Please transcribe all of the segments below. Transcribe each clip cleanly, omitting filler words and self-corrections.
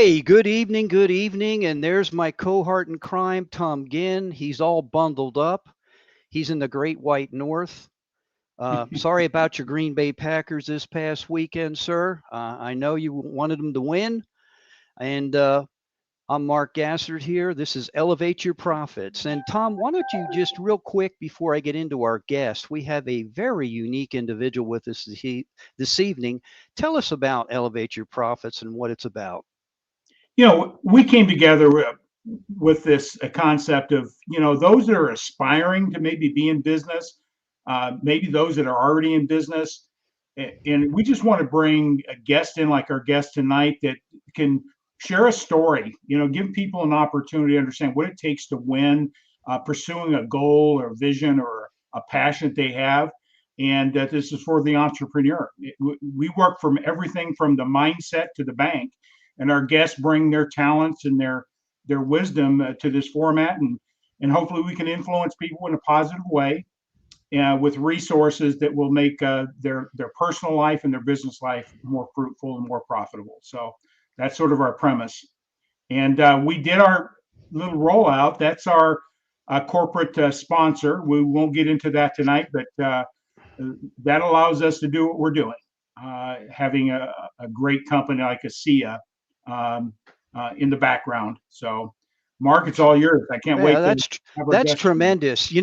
Hey, good evening, good evening. And there's my cohort in crime, Tom Ginn. He's all bundled up. He's in the Great White North. Sorry about your Green Bay Packers this past weekend, sir. I know you wanted them to win. And I'm Mark Gassard here. This is Elevate Your Profits. And Tom, why don't you just real quick before I get into our guest, we have a very unique individual with us this evening. Tell us about Elevate Your Profits and what it's about. We came together with this concept of, those that are aspiring to maybe be in business, maybe those that are already in business. And we just want to bring a guest in like our guest tonight that can share a story, give people an opportunity to understand what it takes to win, pursuing a goal or vision or a passion that they have. And this is for the entrepreneur. We work from everything from the mindset to the bank. And our guests bring their talents and their wisdom to this format, and hopefully we can influence people in a positive way with resources that will make their personal life and their business life more fruitful and more profitable. So that's sort of our premise. And we did our little rollout. That's our corporate sponsor. We won't get into that tonight, but that allows us to do what we're doing, having a great company like ASEA in the background. So, Mark, it's all yours. I can't wait. That's tremendous.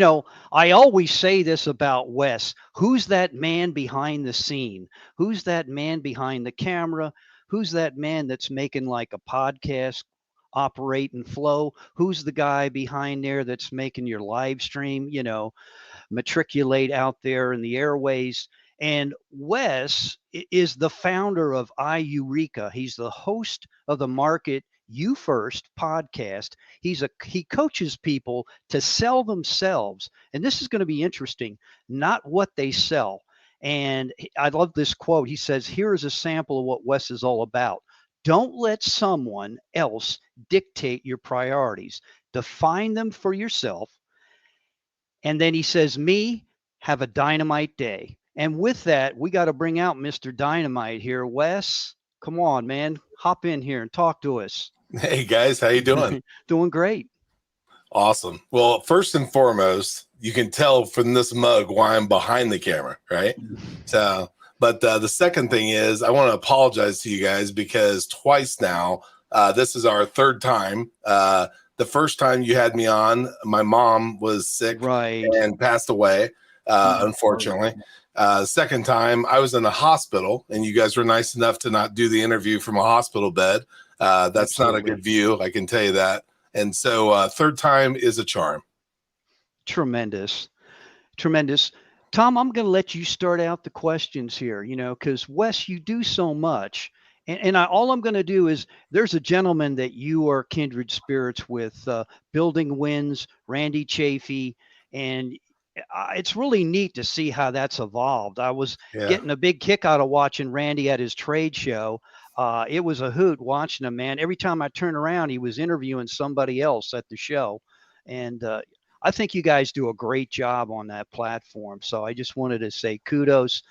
I always say this about Wes. Who's that man behind the scene? Who's that man behind the camera? Who's that man that's making like a podcast operate and flow? Who's the guy behind there that's making your live stream, matriculate out there in the airways? And Wes is the founder of iEureka. He's the host of the Market You First podcast. He coaches people to sell themselves. And this is going to be interesting, not what they sell. And I love this quote. He says, here is a sample of what Wes is all about. Don't let someone else dictate your priorities. Define them for yourself. And then he says, have a dynamite day. And with that, we got to bring out Mr. Dynamite here. Wes, come on, man. Hop in here and talk to us. Hey, guys. How you doing? Doing great. Awesome. Well, first and foremost, you can tell from this mug why I'm behind the camera, right? But the second thing is I want to apologize to you guys because twice now, this is our third time. The first time you had me on, my mom was sick and passed away, unfortunately. Second time, I was in a hospital, and you guys were nice enough to not do the interview from a hospital bed. That's not a good view, I can tell you that. And so third time is a charm. Tremendous. Tom, I'm going to let you start out the questions here, because Wes, you do so much. And all I'm going to do is there's a gentleman that you are kindred spirits with, Building Wins, Randy Chafee, and it's really neat to see how that's evolved. I was getting a big kick out of watching Randy at his trade show. It was a hoot watching him, man. Every time I turned around, he was interviewing somebody else at the show. And I think you guys do a great job on that platform. So I just wanted to say kudos.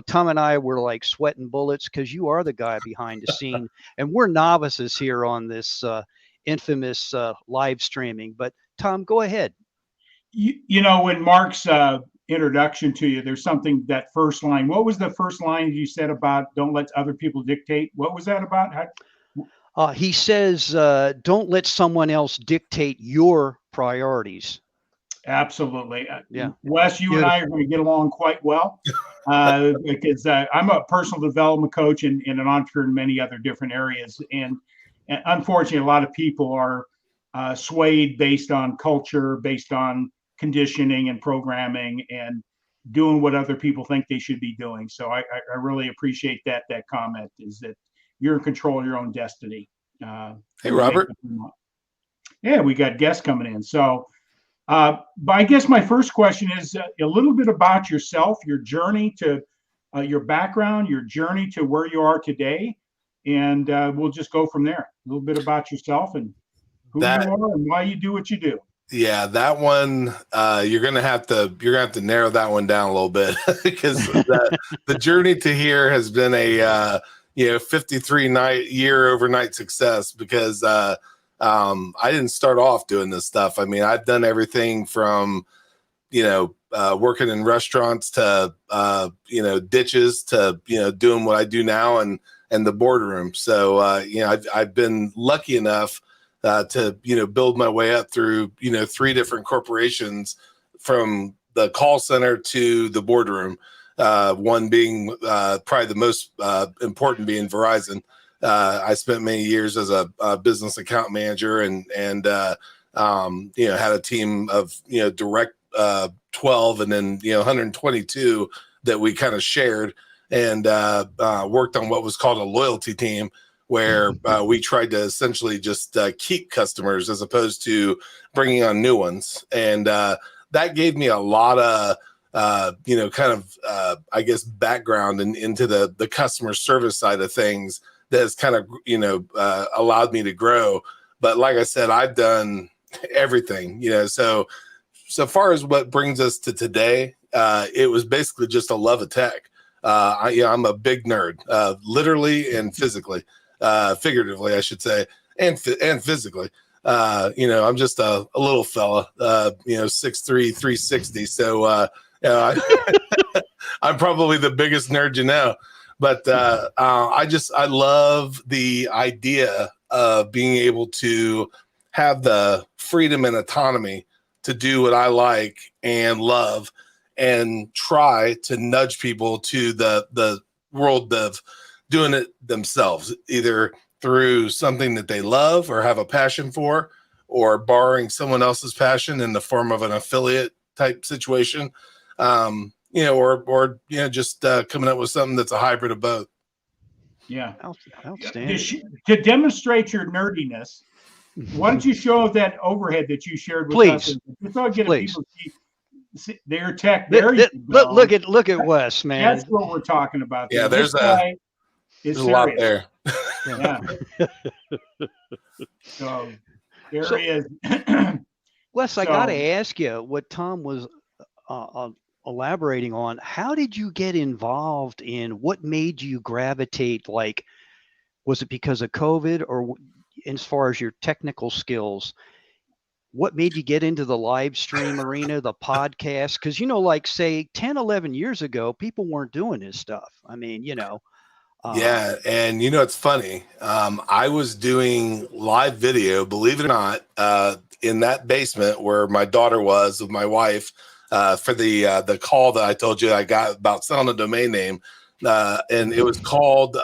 Tom and I were like sweating bullets because you are the guy behind the scene. And we're novices here on this infamous live streaming. But Tom, go ahead. When Mark's introduction to you, there's something, that first line. What was the first line you said about don't let other people dictate? What was that about? He says, don't let someone else dictate your priorities. Absolutely. Yeah. Wes, you and I are going to get along quite well because I'm a personal development coach and an entrepreneur in many other different areas. And unfortunately, a lot of people are swayed based on culture, based on conditioning and programming and doing what other people think they should be doing. So I really appreciate that comment is that you're in control of your own destiny. Hey, Robert. Yeah, we got guests coming in. So, but I guess my first question is a little bit about yourself, your journey to your background, your journey to where you are today. And we'll just go from there. A little bit about yourself and who you are and why you do what you do. Yeah, that one you're gonna have to narrow that one down a little bit because the journey to here has been a 53 year overnight success because I didn't start off doing this stuff. I mean, I've done everything from, working in restaurants to, ditches to, doing what I do now and the boardroom. So, I've been lucky enough to, build my way up through, 3 different corporations from the call center to the boardroom. One being probably the most important being Verizon. I spent many years as a business account manager and had a team of, direct 12 and then, 122 that we kind of shared and worked on what was called a loyalty team where we tried to essentially just keep customers as opposed to bringing on new ones. And that gave me a lot of, I guess, background into the customer service side of things that has kind of, allowed me to grow. But like I said, I've done everything, so far as what brings us to today, it was basically just a love of tech. I'm a big nerd, literally and physically, figuratively, I should say, and physically. I'm just a little fella, 6'3", 360. So, I'm probably the biggest nerd you know. But I love the idea of being able to have the freedom and autonomy to do what I like and love and try to nudge people to the world of doing it themselves, either through something that they love or have a passion for, or borrowing someone else's passion in the form of an affiliate type situation, or just coming up with something that's a hybrid of both. Yeah. Outstanding. To demonstrate your nerdiness, why don't you show that overhead that you shared with us? Just so I get people see their tech. There you go. Look at Wes, man. That's what we're talking about. Yeah, there's a lot there. Yeah. So there he is. Wes, I got to ask you what Tom was elaborating on. How did you get involved in what made you gravitate? Like, was it because of COVID, or as far as your technical skills, what made you get into the live stream arena, the podcast? Because, like, say 10, 11 years ago, people weren't doing this stuff. I mean, yeah. And, it's funny. I was doing live video, believe it or not, in that basement where my daughter was with my wife for the call that I told you I got about selling a domain name. And it was called,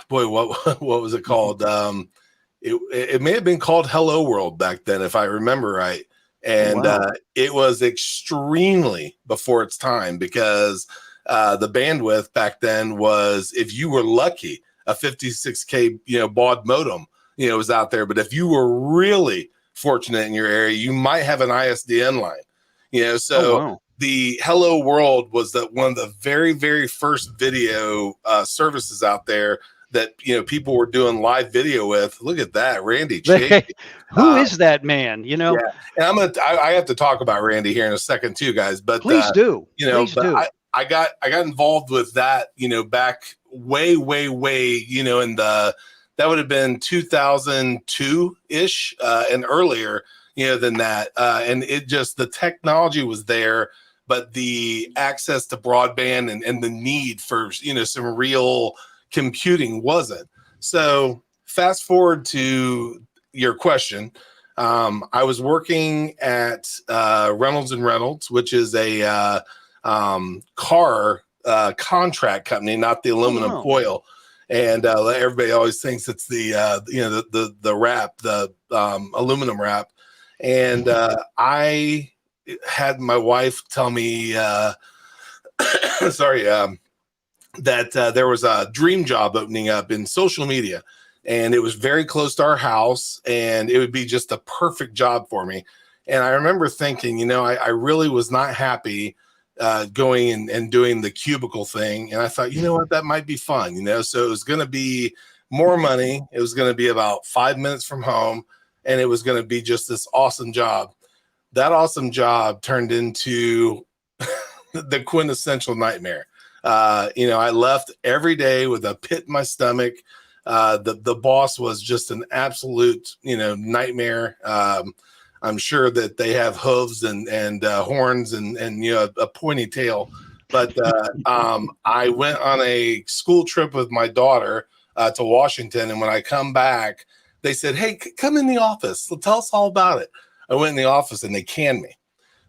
what was it called? It may have been called Hello World back then, if I remember right. And it was extremely before its time because the bandwidth back then was, if you were lucky, a 56K, baud modem, was out there. But if you were really fortunate in your area, you might have an ISDN line, so the Hello World was one of the very, very first video services out there that, people were doing live video with. Look at that, Randy. Who is that man? Yeah. And I have to talk about Randy here in a second too, guys, but please do. I got involved with that, back way, in that would have been 2002 ish, and earlier, than that. And it just, the technology was there, but the access to broadband and the need for, some real computing wasn't. So fast forward to your question. I was working at Reynolds and Reynolds, which is a car contract company, not the aluminum foil. And everybody always thinks it's the wrap, the aluminum wrap. And I had my wife tell me, that there was a dream job opening up in social media, and it was very close to our house, and it would be just a perfect job for me. And I remember thinking, I really was not happy going and doing the cubicle thing. And I thought, what, that might be fun, so it was going to be more money. It was going to be about 5 minutes from home, and it was going to be just this awesome job. That awesome job turned into the quintessential nightmare. I left every day with a pit in my stomach. The boss was just an absolute, nightmare. I'm sure that they have hooves and horns and a pointy tail. But I went on a school trip with my daughter to Washington, and when I come back, they said, "Hey, come in the office. Tell us all about it." I went in the office and they canned me.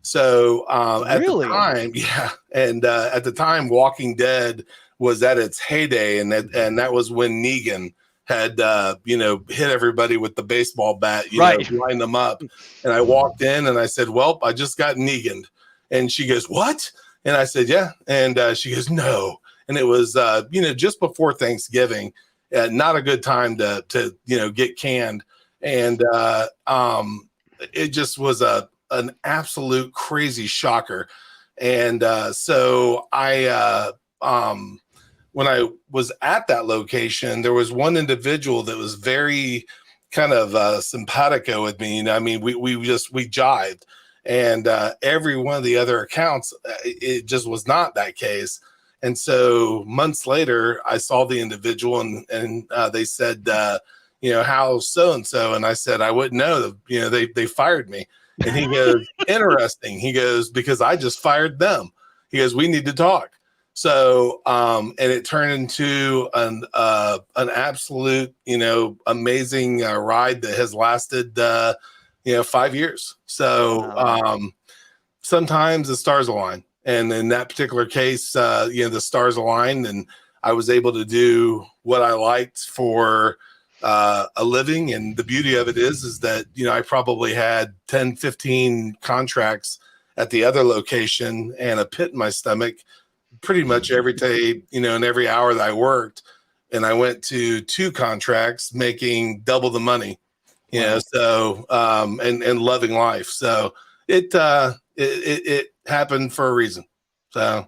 So at Really? the time, yeah, and at the time, Walking Dead was at its heyday, and that was when Negan had hit everybody with the baseball bat, Right. line them up. And I walked in and I said, "Well, I just got Neganed," and she goes, "What?" And I said, "Yeah," and she goes, "No," and it was just before Thanksgiving, not a good time to get canned, and it just was an absolute crazy shocker. And so when I was at that location, there was one individual that was very kind of simpatico with me. We jived, and every one of the other accounts, it just was not that case. And so months later, I saw the individual, and they said, "How so-and-so?" And I said, "I wouldn't know. They fired me." And he goes, "Interesting." He goes, "Because I just fired them." He goes, "We need to talk." So, and it turned into an absolute, amazing ride that has lasted, 5 years. So, sometimes the stars align, and in that particular case, the stars aligned, and I was able to do what I liked for a living. And the beauty of it is that, I probably had 10, 15 contracts at the other location and a pit in my stomach pretty much every day, and every hour that I worked. And I went to 2 contracts making double the money, so, and loving life. So it happened for a reason. So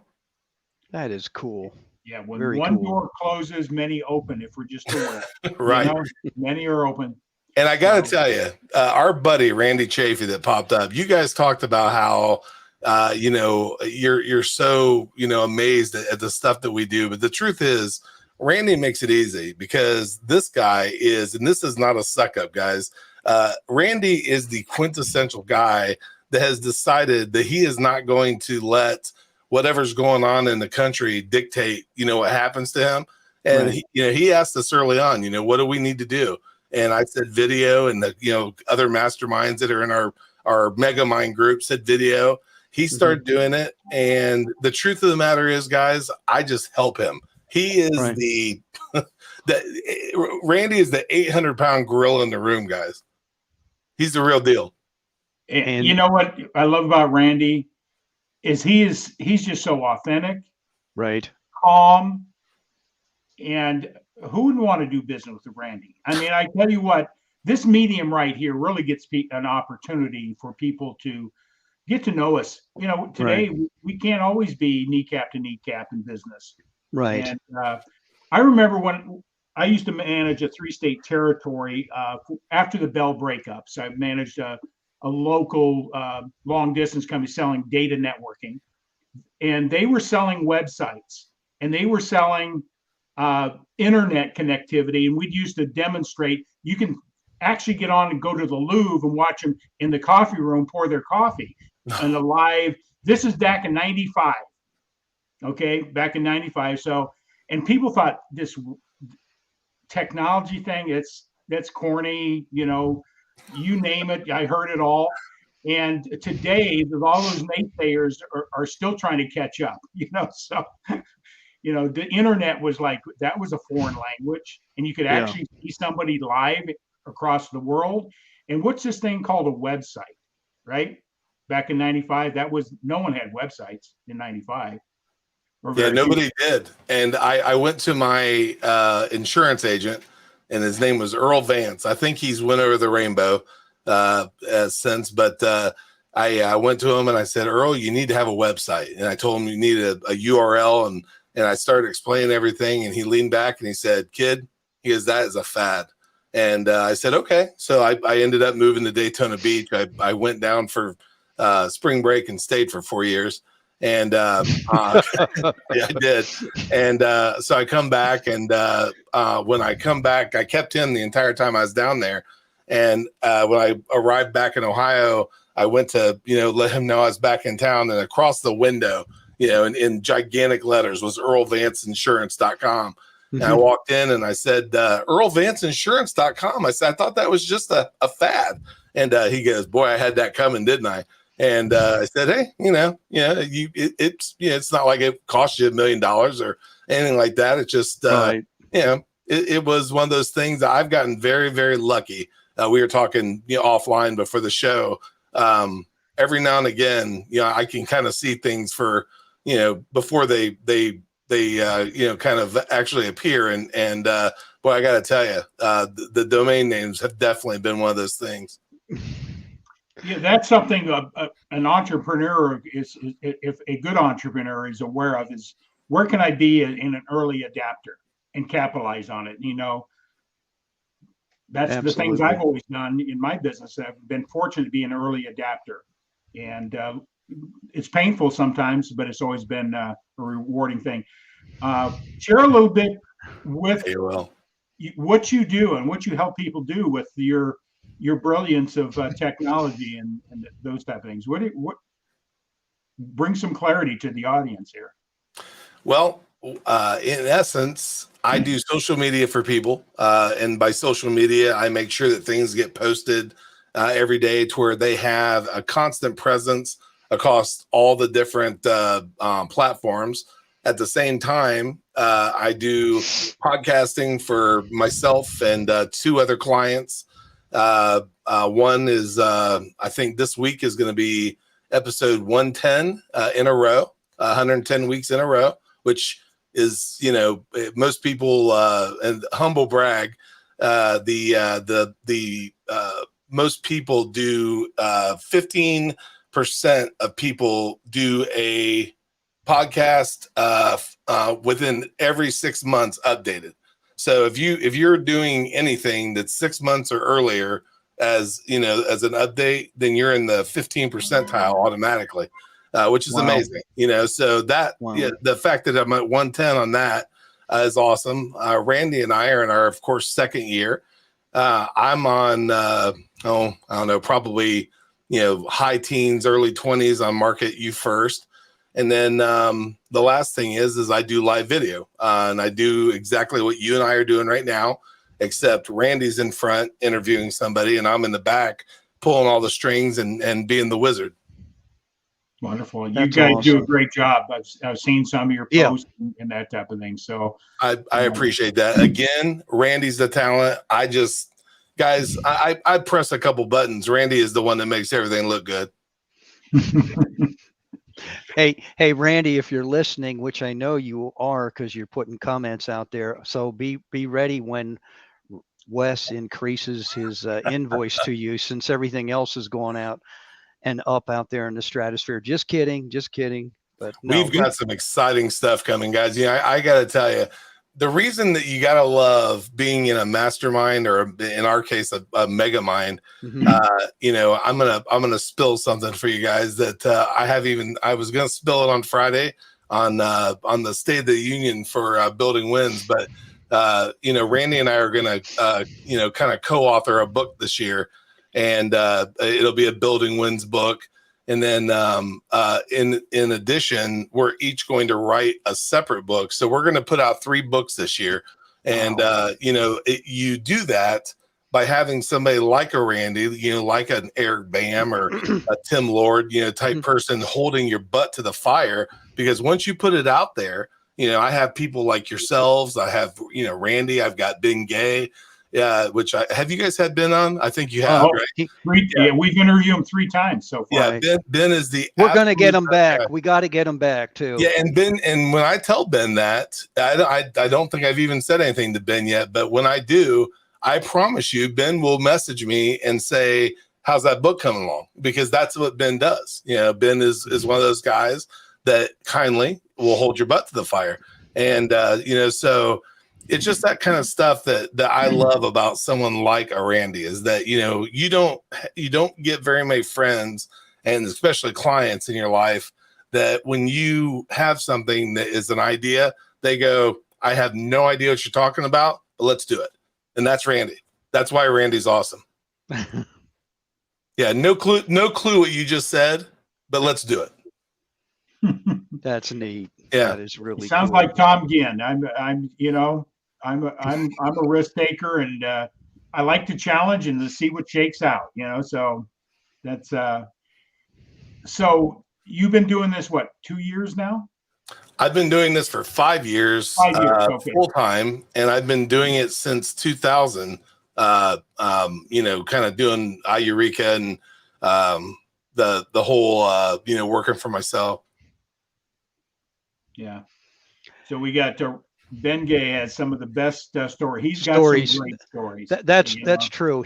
That is cool. Yeah, when Very one cool. door closes, many open. If we're just aware, right. Many are open. And I got to tell you, our buddy Randy Chafee that popped up, you guys talked about how you're so amazed at the stuff that we do, but the truth is, Randy makes it easy, because this guy is, and this is not a suck up, guys. Randy is the quintessential guy that has decided that he is not going to let whatever's going on in the country dictate, what happens to him. And Right. he asked us early on, what do we need to do? And I said video, and the other masterminds that are in our mega mind group said video. He started doing it, and the truth of the matter is, guys, I just help him. He is Randy is the 800-pound gorilla in the room, guys. He's the real deal. And you know what I love about Randy is he's just so authentic, Right. calm, and who wouldn't want to do business with Randy? I mean, I tell you what, this medium right here really gets an opportunity for people to get to know us. Today we can't always be kneecap to kneecap in business. Right. And I remember when I used to manage a 3-state territory after the Bell breakups. I managed a local long distance company selling data networking, and they were selling websites, and they were selling internet connectivity. And we'd used to demonstrate you can actually get on and go to the Louvre and watch them in the coffee room pour their coffee and the live. This is back in 95. Okay, back in 95. So, and people thought this technology thing, that's corny, you name it. I heard it all. And today, all those naysayers are still trying to catch up, so, the internet was like, that was a foreign language, and you could actually see somebody live across the world. And what's this thing called a website, right? Back in 95, no one had websites in 95. Yeah, nobody did. And I went to my insurance agent, and his name was Earl Vance. I think he's went over the rainbow since, but I went to him and I said, "Earl, you need to have a website." And I told him you need a URL, and I started explaining everything, and he leaned back and he said, "Kid," he goes, "that is a fad." And I said, "Okay." So I ended up moving to Daytona Beach. I went down for spring break and stayed for 4 years. And yeah, I did. And so I come back, and when I come back, I kept him the entire time I was down there. And when I arrived back in Ohio, I went to, let him know I was back in town, and across the window, in gigantic letters was EarlVanceInsurance.com. And I walked in and I said, EarlVanceInsurance.com. I said, I thought that was just a fad. And he goes, boy, I had that coming, didn't I? And I said, hey, it's not like it cost you $1 million or anything like that. It's just, right. It was one of those things that I've gotten very, very lucky. We were talking offline before the show. Every now and again, I can kind of see things for, before they kind of actually appear. And boy, I got to tell you, the domain names have definitely been one of those things. Yeah, that's something an entrepreneur is, if a good entrepreneur is aware of, is where can I be in an early adapter and capitalize on it? That's Absolutely. the things I've always done in my business. I've been fortunate to be an early adapter, and it's painful sometimes, but it's always been a rewarding thing. Share a little bit with what you do and what you help people do with your brilliance of technology and those type of things. What bring some clarity to the audience here? Well, in essence, I do social media for people. And by social media, I make sure that things get posted every day to where they have a constant presence across all the different platforms. At the same time, I do podcasting for myself and 2 other clients. One is, I think this week is going to be episode 110 in a row, 110 weeks in a row, which is, most people, and humble brag, most people do 15% of people do a podcast within every 6 months updated. So if you're doing anything that's 6 months or earlier as an update, then you're in the 15 percentile automatically, which is amazing. So that the fact that I'm at 110 on that is awesome. Randy and I are in our, of course, 2nd year. I'm on I don't know, probably high teens, early 20s on Market You First. And then the last thing is I do live video, and I do exactly what you and I are doing right now, except Randy's in front interviewing somebody, and I'm in the back pulling all the strings and being the wizard. Wonderful. That's you guys awesome. do a great job. I've seen some of your posts and that type of thing. So I appreciate that. Again, Randy's the talent. I press a couple buttons. Randy is the one that makes everything look good. Hey, Randy, if you're listening, which I know you are because you're putting comments out there, so be ready when Wes increases his invoice to you, since everything else is going out and up out there in the stratosphere. Just kidding. But no, we've got some exciting stuff coming, guys. I got to tell you, the reason that you got to love being in a mastermind, or in our case, a mega mind, I'm gonna spill something for you guys that I was gonna spill it on Friday on the State of the Union for Building Wins, but Randy and I are gonna kind of co-author a book this year, and it'll be a Building Wins book. And then in addition, we're each going to write a separate book. So we're going to put out 3 books this year. And, you do that by having somebody like a Randy, like an Eric Bam or a Tim Lord, type person holding your butt to the fire. Because once you put it out there, I have people like yourselves. I have, Randy, I've got Ben Gay. Yeah, have you guys had Ben on? I think you have, right? Yeah, we've interviewed him 3 times so far. Yeah, Ben is we're going to get him back. We got to get him back too. Yeah, and Ben, and when I tell Ben that, I don't think I've even said anything to Ben yet, but when I do, I promise you, Ben will message me and say, "How's that book coming along?" Because that's what Ben does. Ben is one of those guys that kindly will hold your butt to the fire, and so. It's just that kind of stuff that I love about someone like a Randy, is that, you don't get very many friends, and especially clients in your life, that when you have something that is an idea, they go, I have no idea what you're talking about, but let's do it. And that's Randy. That's why Randy's awesome. Yeah, no clue what you just said, but let's do it. That's neat. Yeah, that is really. Sounds cool. like Tom Ginn. I'm a risk taker, and I like to challenge and to see what shakes out. So that's so you've been doing this what, 2 years now? I've been doing this for 5 years, 5 years, okay. full time, and I've been doing it since 2000. Kind of doing iEureka and the whole working for myself. Yeah. So we got Ben Gay has some of the best stories. He's got Stories. some great stories. That's true.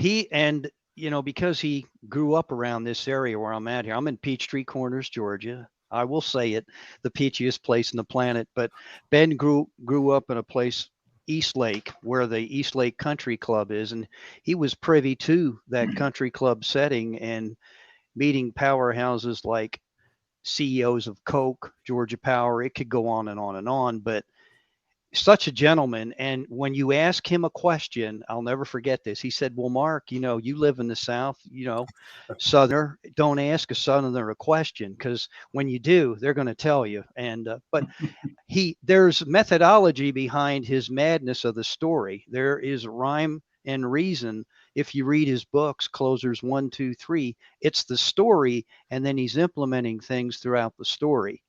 Because he grew up around this area where I'm at here. I'm in Peachtree Corners, Georgia. I will say it, the peachiest place on the planet. But Ben grew up in a place, East Lake, where the East Lake Country Club is, and he was privy to that country club setting and meeting powerhouses like CEOs of Coke, Georgia Power. It could go on and on and on, but such a gentleman. And when you ask him a question, I'll never forget this. He said, well, Mark, you live in the South, Southerner, don't ask a Southerner a question, because when you do, they're going to tell you. And but there's methodology behind his madness of the story. There is rhyme and reason. If you read his books, Closers 1, 2, 3, it's the story, and then he's implementing things throughout the story.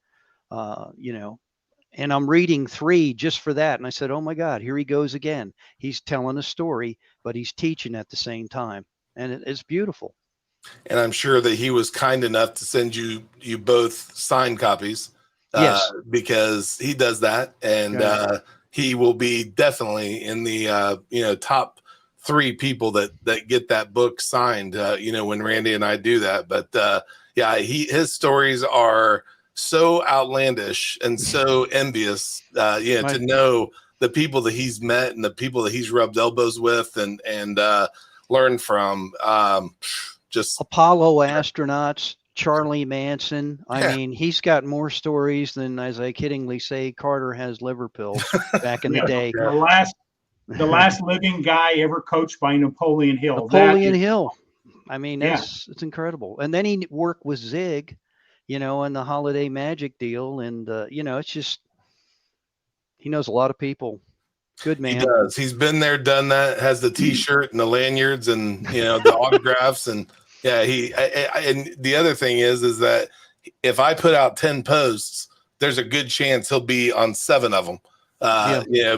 And I'm reading 3 just for that. And I said, oh my God, here he goes again. He's telling a story, but he's teaching at the same time. And it's beautiful. And I'm sure that he was kind enough to send you both signed copies. Yes. Because he does that. And he will be definitely in the, top 3 people that get that book signed, when Randy and I do that. But his stories are so outlandish and so envious, to know the people that he's met and the people that he's rubbed elbows with and learned from. Just Apollo astronauts, Charlie Manson. I mean, he's got more stories than, as I kiddingly say, Carter has liver pills back in the day. The last living guy ever coached by Napoleon Hill. Hill. I mean, it's incredible. And then he worked with Zig, and the Holiday Magic deal. And, it's just, he knows a lot of people. Good man. He does. He's been there, done that, has the T-shirt and the lanyards and, the autographs. And and the other thing is that if I put out 10 posts, there's a good chance he'll be on 7 of them.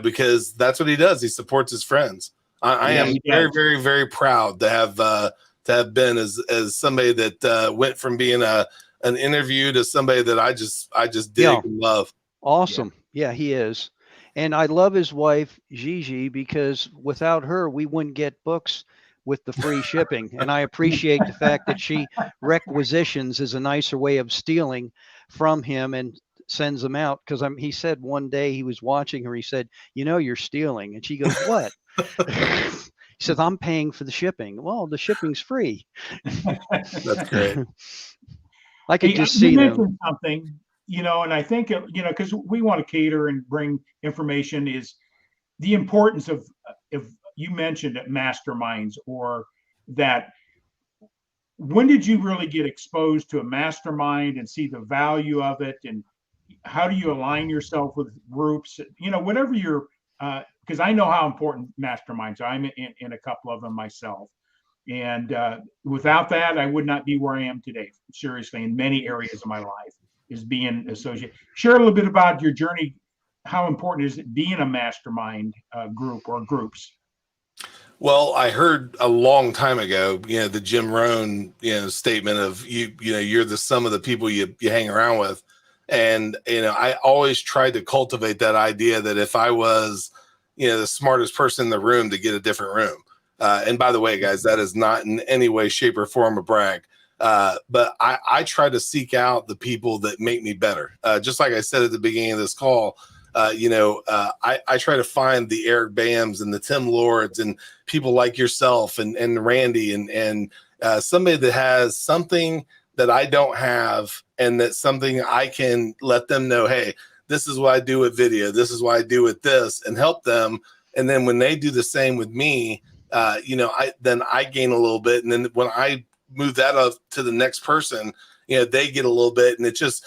Because that's what he does. He supports his friends. I am very, very, very proud to have been as somebody that went from being an interview to somebody that I just dig and love. Awesome. Yeah, he is. And I love his wife, Gigi, because without her, we wouldn't get books with the free shipping. And I appreciate the fact that she requisitions is a nicer way of stealing from him and sends them out. Because he said one day he was watching her, he said, you're stealing. And she goes, what? He said, I'm paying for the shipping. Well, the shipping's free. That's great. I could just see them. Something, and I think, because we want to cater and bring information, is the importance of, if you mentioned at Masterminds, or that, when did you really get exposed to a mastermind and see the value of it? And how do you align yourself with groups, whatever you're, because I know how important masterminds are. I'm in a couple of them myself. And without that, I would not be where I am today. Seriously, in many areas of my life, is being associated. Share a little bit about your journey. How important is it being a mastermind group or groups? Well, I heard a long time ago, the Jim Rohn, statement of you're the sum of the people you hang around with. And, I always tried to cultivate that idea that if I was, the smartest person in the room, to get a different room. And by the way, guys, that is not in any way, shape, or form a brag. But I try to seek out the people that make me better. Just like I said at the beginning of this call, I try to find the Eric Bams and the Tim Lords and people like yourself and Randy and somebody that has something that I don't have, and that's something I can let them know, hey, this is what I do with video, this is what I do with this, and help them. And then when they do the same with me, then I gain a little bit. And then when I move that up to the next person, they get a little bit, and it just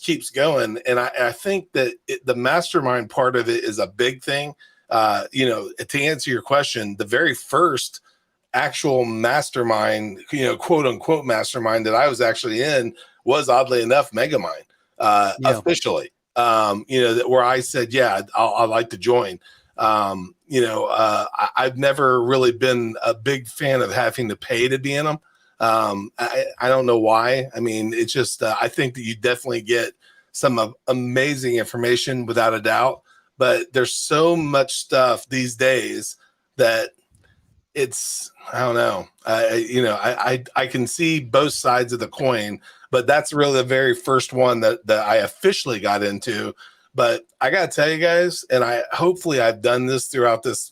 keeps going. And I think that the mastermind part of it is a big thing. To answer your question, the very first actual mastermind, quote unquote mastermind that I was actually in was, oddly enough, Megamind, officially. Where I said, yeah, I'd like to join. I've never really been a big fan of having to pay to be in them. I don't know why. I mean, it's just, I think that you definitely get some amazing information without a doubt, but there's so much stuff these days that I don't know. I can see both sides of the coin, but that's really the very first one that I officially got into. But I got to tell you guys, and hopefully I've done this throughout this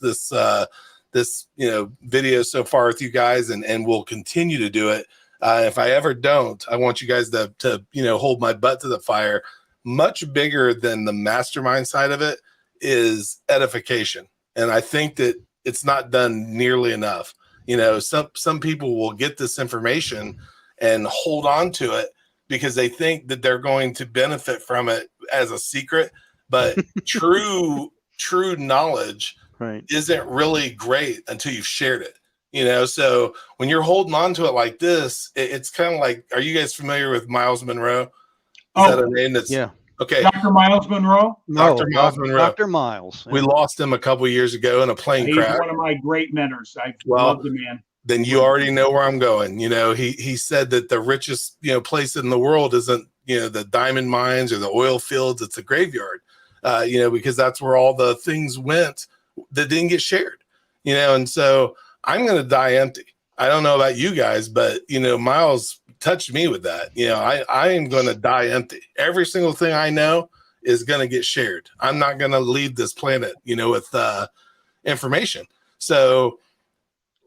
video so far with you guys, and will continue to do it. If I ever don't, I want you guys to hold my butt to the fire. Much bigger than the mastermind side of it is edification, and I think that it's not done nearly enough. Some people will get this information and hold on to it because they think that they're going to benefit from it as a secret, but true knowledge isn't really great until you've shared it. So when you're holding on to it like this, it's kind of like, are you guys familiar with Miles Monroe? Is that a name? Yeah. Okay. Dr. Miles Monroe? Dr. Miles Monroe. Dr. Miles. Yeah. We lost him a couple years ago in a plane crash. He's one of my great mentors. I love the man. Then you already know where I'm going. He said that the richest, place in the world isn't, the diamond mines or the oil fields, it's a graveyard, because that's where all the things went that didn't get shared, and so I'm going to die empty. I don't know about you guys, but, Miles touched me with that. I am going to die empty. Every single thing I know is going to get shared. I'm not going to leave this planet, with information. So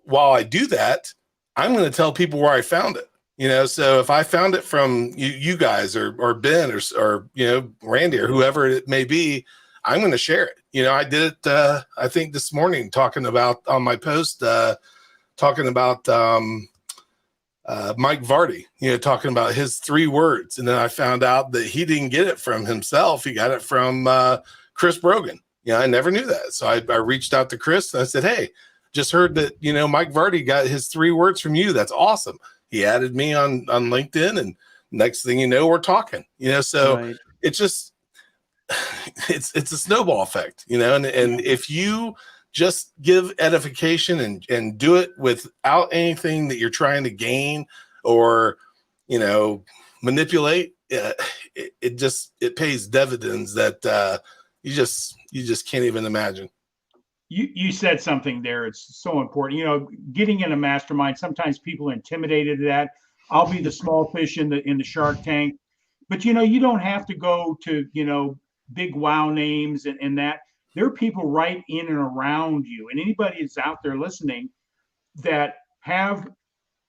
while I do that, I'm going to tell people where I found it. So if I found it from you guys or Ben or Randy or whoever it may be, I'm going to share it. I did it, I think this morning, talking about on my post, talking about Mike Vardy, talking about his 3 words. And then I found out that he didn't get it from himself. He got it from Chris Brogan. I never knew that. So I reached out to Chris and I said, hey, just heard that, Mike Vardy got his 3 words from you. That's awesome. He added me on LinkedIn, and next thing you know, we're talking, so It's just, it's a snowball effect, and if you just give edification and do it without anything that you're trying to gain or, manipulate, it pays dividends that you just can't even imagine. You said something there. It's so important. Getting in a mastermind, sometimes people are intimidated to that. I'll be the small fish in the shark tank. But, you don't have to go to, big wow names and that. There are people right in and around you. And anybody that's out there listening that have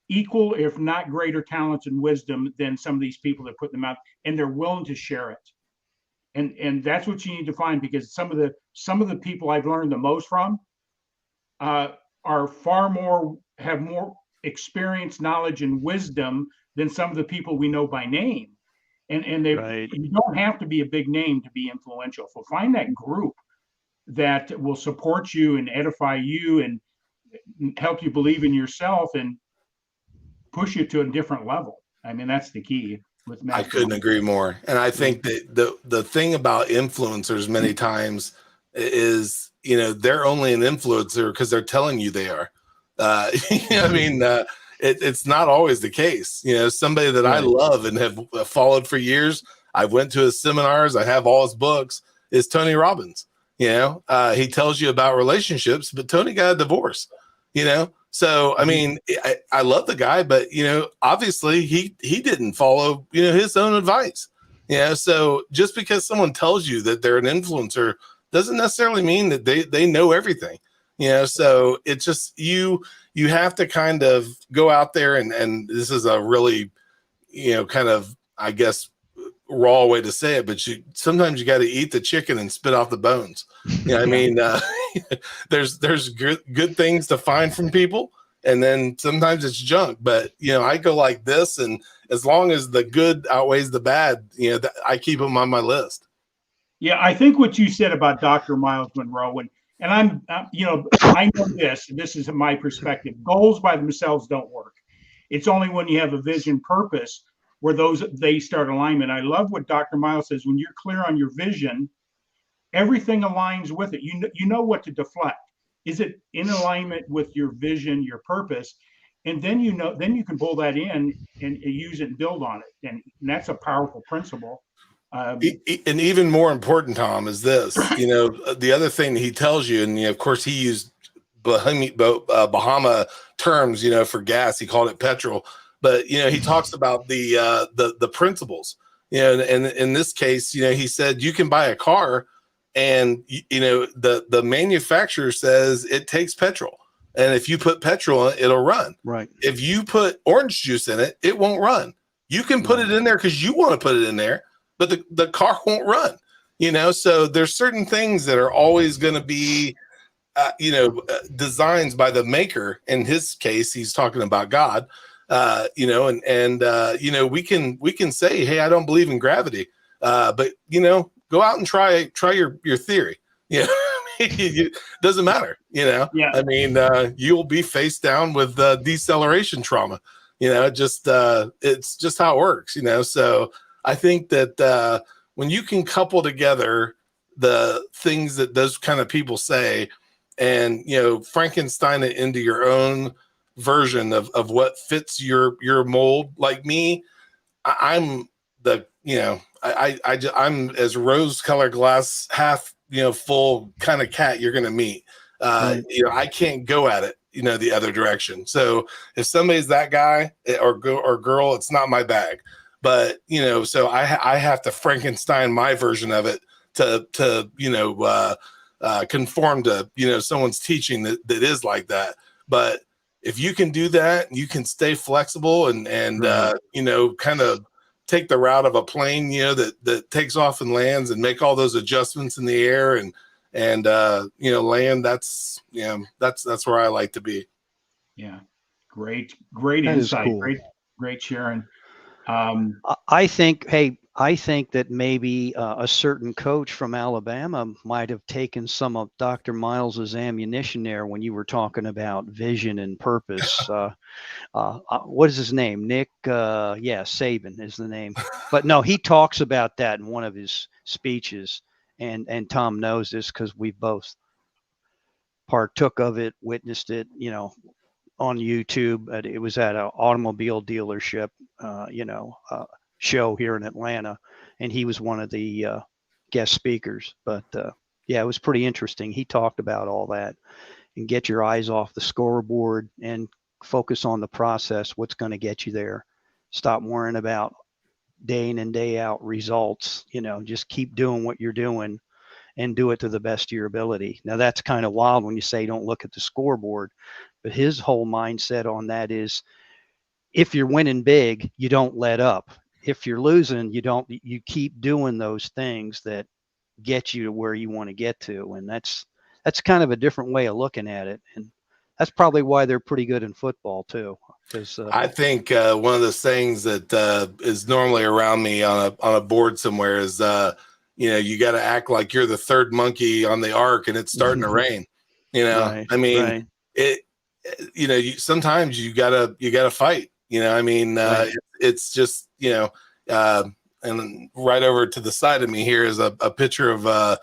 equal, if not greater talents and wisdom than some of these people that put them out, and they're willing to share it. And that's what you need to find, because some of the people I've learned the most from are have more experience, knowledge, and wisdom than some of the people we know by name. And you don't have to be a big name to be influential. So find that group that will support you and edify you and help you believe in yourself and push you to a different level. I mean, that's the key. I couldn't agree more. And I think that the thing about influencers many times is, they're only an influencer because they're telling you they are. It's not always the case. Somebody that I love and have followed for years, I went to his seminars, I have all his books, is Tony Robbins. He tells you about relationships, but Tony got a divorce, So, I mean, I love the guy, but, obviously he didn't follow, his own advice. So just because someone tells you that they're an influencer doesn't necessarily mean that they know everything. So it's just, you have to kind of go out there and this is a really, kind of, I guess, raw way to say it, but sometimes you got to eat the chicken and spit off the bones. I mean, there's good things to find from people, and then sometimes it's junk. But I go like this, and as long as the good outweighs the bad, I keep them on my list. Yeah, I think what you said about Dr. Miles Monroe, and I know this is my perspective. Goals by themselves don't work. It's only when you have a vision, purpose, where they start alignment. I love what Dr. Miles says. When you're clear on your vision, everything aligns with it. You know what to deflect. Is it in alignment with your vision, your purpose? And then you can pull that in and use it and build on it. And that's a powerful principle. And even more important, Tom, is this. The other thing he tells you, and of course he used Bahama terms, for gas. He called it petrol. But he talks about the principles. And in this case, he said you can buy a car, and the manufacturer says it takes petrol, and if you put petrol in it, it'll run. Right. If you put orange juice in it, it won't run. You can put it in there because you want to put it in there, but the car won't run. So there's certain things that are always going to be designs by the maker. In his case, he's talking about God. We can say, hey, I don't believe in gravity, but go out and try your theory. It doesn't matter. Yeah. I mean, you'll be face down with deceleration trauma. It's just how it works. So I think that when you can couple together the things that those kind of people say, and Frankenstein it into your own version of what fits your mold. Like me, I'm I'm as rose colored glass half full kind of cat you're gonna meet. Right. I can't go at it the other direction. So if somebody's that guy or girl, it's not my bag. But so I have to Frankenstein my version of it to conform to someone's teaching that is like that. But if you can do that, you can stay flexible and kind of take the route of a plane, that takes off and lands and make all those adjustments in the air and land. That's where I like to be. Yeah. Great insight. Cool. Great sharing. I think that maybe a certain coach from Alabama might have taken some of Dr. Miles's ammunition there when you were talking about vision and purpose. What is his name? Nick? Saban is the name. But no, he talks about that in one of his speeches, and Tom knows this because we both partook of it, witnessed it, on YouTube. It was at an automobile dealership, show here in Atlanta, and he was one of the guest speakers. But it was pretty interesting. He talked about all that, and get your eyes off the scoreboard and focus on the process. What's going to get you there? Stop worrying about day in and day out results. Just keep doing what you're doing and do it to the best of your ability. Now that's kind of wild when you say don't look at the scoreboard, but his whole mindset on that is if you're winning big, you don't let up. If you're losing, you keep doing those things that get you to where you want to get to. And that's kind of a different way of looking at it. And that's probably why they're pretty good in football too. Because I think one of the sayings that is normally around me on a board somewhere is, you got to act like you're the third monkey on the ark and it's starting to rain. Right, I mean, right. Sometimes you gotta fight. Right. It's just and right over to the side of me here is a picture of the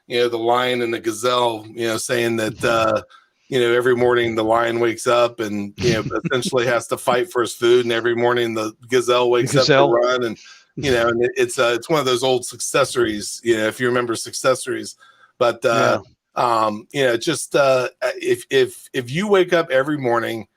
lion and the gazelle. Saying that every morning the lion wakes up and essentially has to fight for his food, and every morning the gazelle wakes up to run and. And it's one of those old successories, if you remember successories, but just if you wake up every morning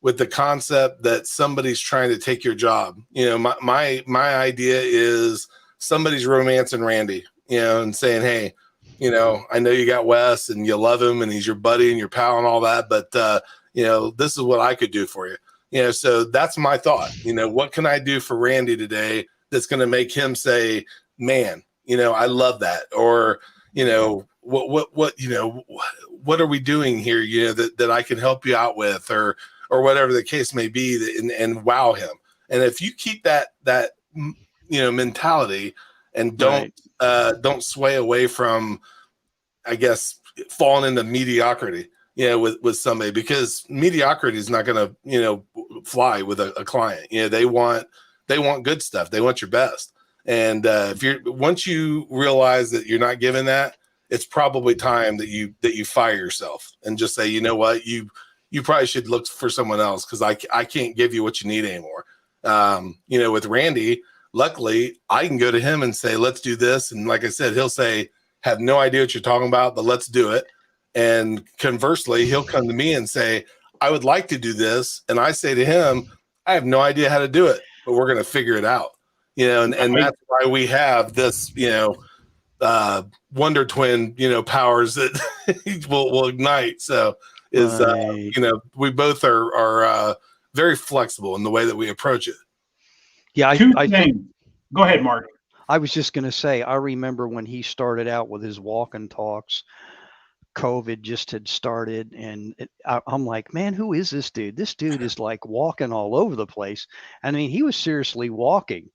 with the concept that somebody's trying to take your job, my idea is somebody's romancing Randy, and saying, hey, I know you got Wes and you love him and he's your buddy and your pal and all that, but this is what I could do for you. So that's my thought. What can I do for Randy today that's going to make him say, man, I love that. Or, what are we doing here, that I can help you out with, or whatever the case may be, and wow him. And if you keep that mentality and don't sway away from, I guess, falling into mediocrity, with somebody, because mediocrity is not going to, fly with a client. They want good stuff. They want your best. And once you realize that you're not giving that, it's probably time that you fire yourself and just say, you know what, you probably should look for someone else, because I can't give you what you need anymore. With Randy, luckily I can go to him and say, let's do this. And like I said, he'll say, have no idea what you're talking about, but let's do it. And conversely, he'll come to me and say, I would like to do this. And I say to him, I have no idea how to do it, but we're going to figure it out. And that's why we have this, wonder twin, powers that will ignite. So we both are very flexible in the way that we approach it. Yeah. I think. Go ahead, Mark. I was just going to say, I remember when he started out with his walk and talks, COVID just had started, and I'm like, man, who is this dude? This dude is like walking all over the place. I mean, he was seriously walking.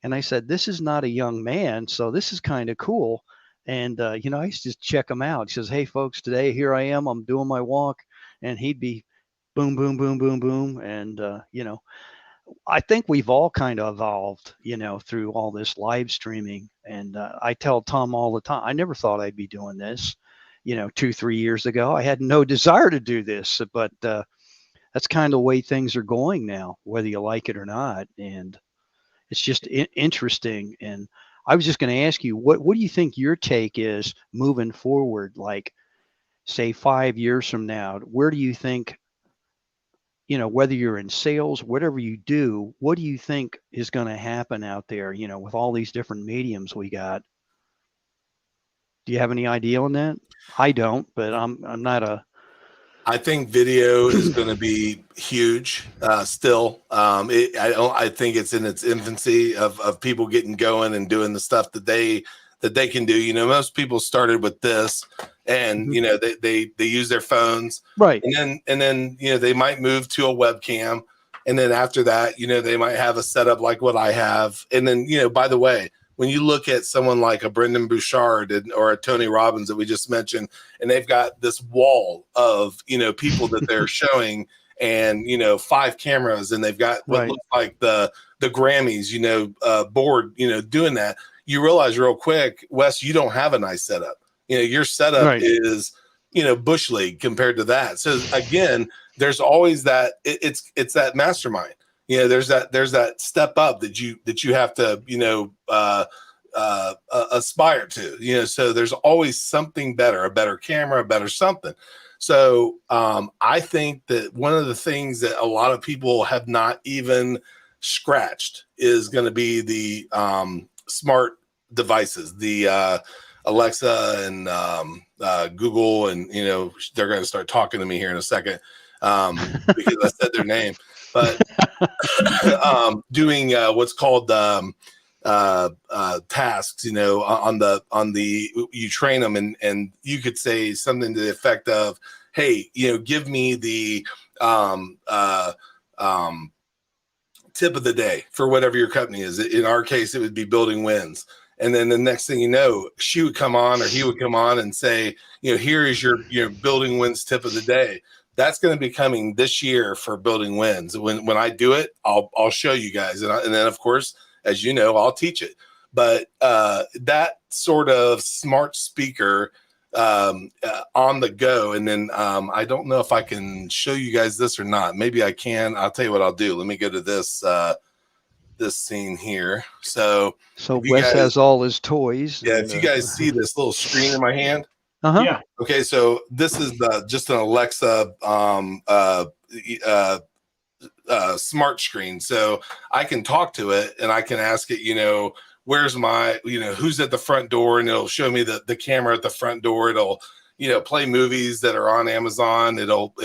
And I said, this is not a young man, so this is kind of cool. And, I used to check him out. He says, hey, folks, today, here I am. I'm doing my walk. And he'd be boom, boom, boom, boom, boom. And, I think we've all kind of evolved, through all this live streaming. And I tell Tom all the time, I never thought I'd be doing this. 2-3 years ago, I had no desire to do this, but that's kind of the way things are going now, whether you like it or not. And it's just interesting. And I was just going to ask you, what do you think your take is moving forward? Like, say 5 years from now, where do you think, whether you're in sales, whatever you do, what do you think is going to happen out there, with all these different mediums we got? Do you have any idea on that? I don't, but I'm not a. I think video is going to be huge. Still, I think it's in its infancy of people getting going and doing the stuff that they can do. Most people started with this, and they use their phones, right? And then they might move to a webcam, and then after that, they might have a setup like what I have, and then by the way, when you look at someone like a Brendan Bouchard or a Tony Robbins that we just mentioned, and they've got this wall of, people that they're showing, and, 5 cameras, and they've got what looks like the Grammys, board, doing that, you realize real quick, Wes, you don't have a nice setup. Your setup is, Bush League compared to that. So again, there's always that, it's that mastermind. There's that step up that you have to, aspire to, so there's always something better, a better camera, a better something. So I think that one of the things that a lot of people have not even scratched is going to be the smart devices, the Alexa and Google, and they're going to start talking to me here in a second because I said their name. But doing what's called tasks, on the you train them, and you could say something to the effect of, hey, give me the tip of the day for whatever your company is. In our case, it would be building wins. And then the next thing you know, she would come on, or he would come on and say, here is your building wins tip of the day. That's going to be coming this year for building wins. When I do it, I'll show you guys, and then of course, as you know, I'll teach it. But that sort of smart speaker on the go, and then I don't know if I can show you guys this or not. Maybe I can. I'll tell you what I'll do. Let me go to this this scene here. So Wes has all his toys. Yeah, if you guys see this little screen in my hand. Uh-huh. Yeah. Okay, so this is just an Alexa smart screen. So I can talk to it, and I can ask it, where's my, who's at the front door, and it'll show me the camera at the front door. It'll, play movies that are on Amazon. It'll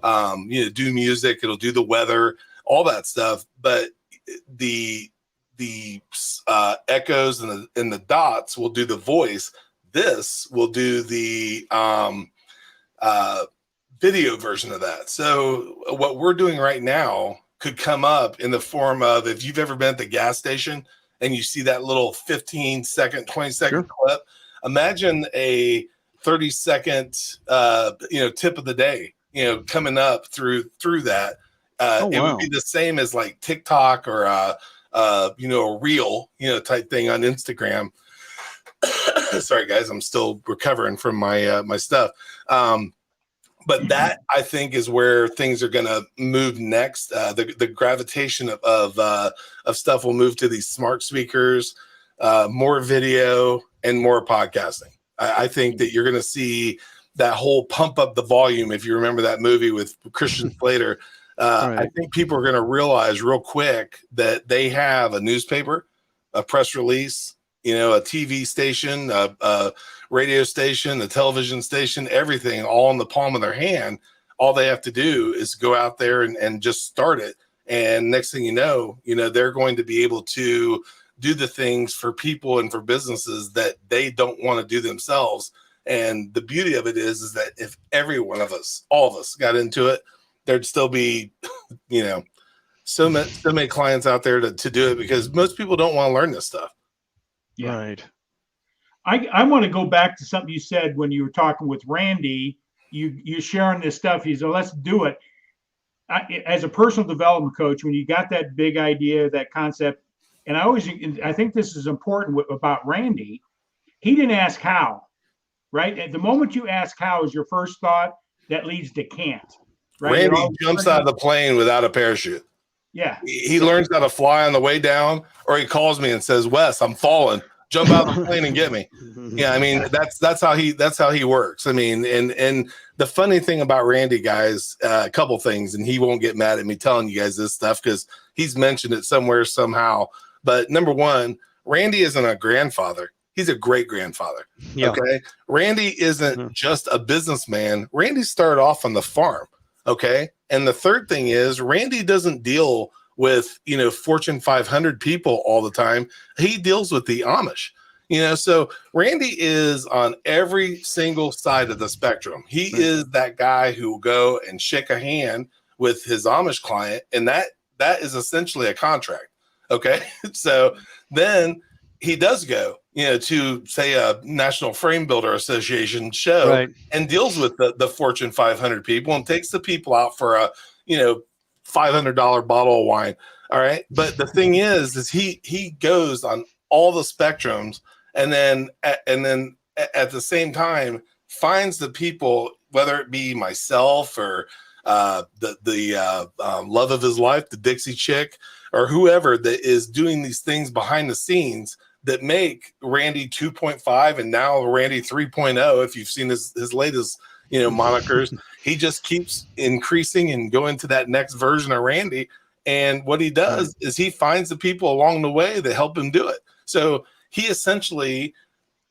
do music. It'll do the weather, all that stuff. But the echoes and the dots will do the voice. This will do the video version of that. So what we're doing right now could come up in the form of, if you've ever been at the gas station and you see that little 15-second, 20-second clip, imagine a 30-second, tip of the day, coming up through that. It would be the same as like TikTok or, a reel, type thing on Instagram. Sorry, guys, I'm still recovering from my stuff. But that, I think, is where things are going to move next. The gravitation of stuff will move to these smart speakers, more video, and more podcasting. I think that you're going to see that whole pump up the volume. If you remember that movie with Christian Slater, I think people are going to realize real quick that they have a newspaper, a press release, a TV station, a radio station, a television station, everything all in the palm of their hand. All they have to do is go out there and just start it. And next thing you know, they're going to be able to do the things for people and for businesses that they don't want to do themselves. And the beauty of it is that if every one of us, all of us, got into it, there'd still be, so many clients out there to do it, because most people don't want to learn this stuff. Yeah. Right. I want to go back to something you said when you were talking with Randy. You sharing this stuff. He said, let's do it. As a personal development coach, when you got that big idea, that concept, and I think this is important about Randy. He didn't ask how, right? At the moment you ask how is your first thought, that leads to can't. Right? Randy jumps out of the plane without a parachute. Yeah. He learns how to fly on the way down, or he calls me and says, Wes, I'm falling. Jump out of the plane and get me. Yeah, I mean, that's how he works. I mean, and the funny thing about Randy, guys, a couple things, and he won't get mad at me telling you guys this stuff because he's mentioned it somewhere somehow. But number one, Randy isn't a grandfather. He's a great grandfather. Yeah. Okay. Randy isn't just a businessman. Randy started off on the farm. Okay. And the third thing is Randy doesn't deal with, Fortune 500 people all the time. He deals with the Amish, so Randy is on every single side of the spectrum. He is that guy who will go and shake a hand with his Amish client. And that is essentially a contract. Okay. So then he does go, to say a National Frame Builder Association show and deals with the Fortune 500 people and takes the people out for a, $500 bottle of wine. All right. But the thing is he goes on all the spectrums and then at the same time finds the people, whether it be myself or the love of his life, the Dixie chick, or whoever that is doing these things behind the scenes that make Randy 2.5 and now Randy 3.0. If you've seen his latest, monikers, he just keeps increasing and going to that next version of Randy. And what he does is he finds the people along the way that help him do it. So he essentially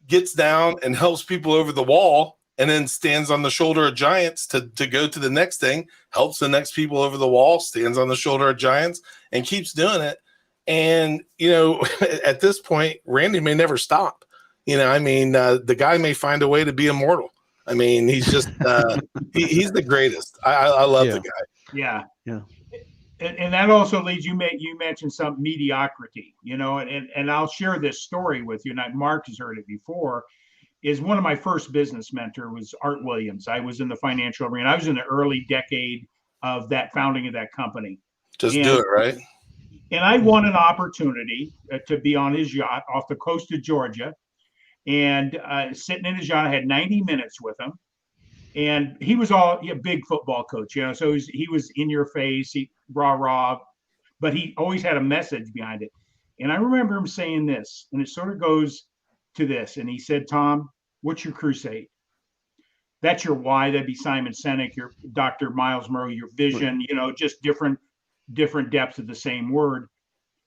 gets down and helps people over the wall and then stands on the shoulder of giants to go to the next thing, helps the next people over the wall, stands on the shoulder of giants and keeps doing it. And, at this point, Randy may never stop. The guy may find a way to be immortal. I mean, he's just, he's the greatest. I love the guy. Yeah. Yeah. And that also leads, you mentioned some mediocrity, and I'll share this story with you. And Mark has heard it before. Is one of my first business mentor was Art Williams. I was in the financial arena. I was in the early decade of that founding of that company. Do it, right? And I won an opportunity to be on his yacht off the coast of Georgia, and sitting in his yacht. I had 90 minutes with him, and he was a big football coach, so he was in your face, rah, but he always had a message behind it. And I remember him saying this, and it sort of goes to this. And he said, Tom, what's your crusade? That's your why. That'd be Simon Sinek, your Dr. Miles Monroe, your vision, just different depths of the same word.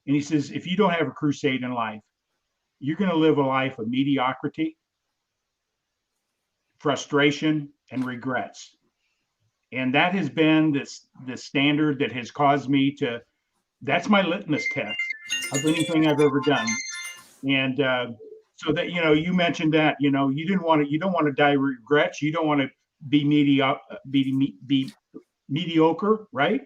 And he says, if you don't have a crusade in life, you're going to live a life of mediocrity, frustration, and regrets. And that has been the standard that has caused me to, that's my litmus test of anything I've ever done. And so that, you mentioned that, you don't want to die with regrets. You don't want to be mediocre, right?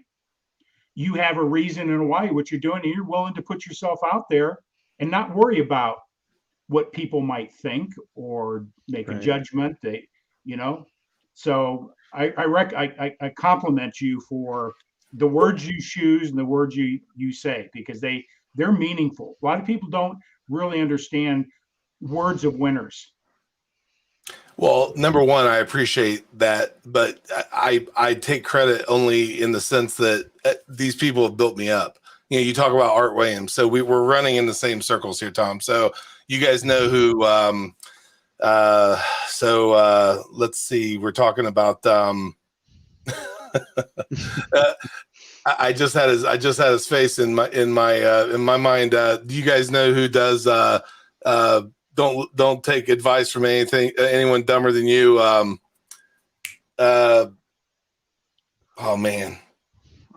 You have a reason and a why what you're doing, and you're willing to put yourself out there and not worry about what people might think or make a judgment. So I compliment you for the words you choose and the words you say, because they're meaningful. A lot of people don't really understand words of winners. Well, number one, I appreciate that, but I take credit only in the sense that these people have built me up. You talk about Art Williams, so we're running in the same circles here, Tom. So you guys know who. Let's see. We're talking about. I just had his face in my mind. Do you guys know who does? Don't take advice from anyone dumber than you. Oh man,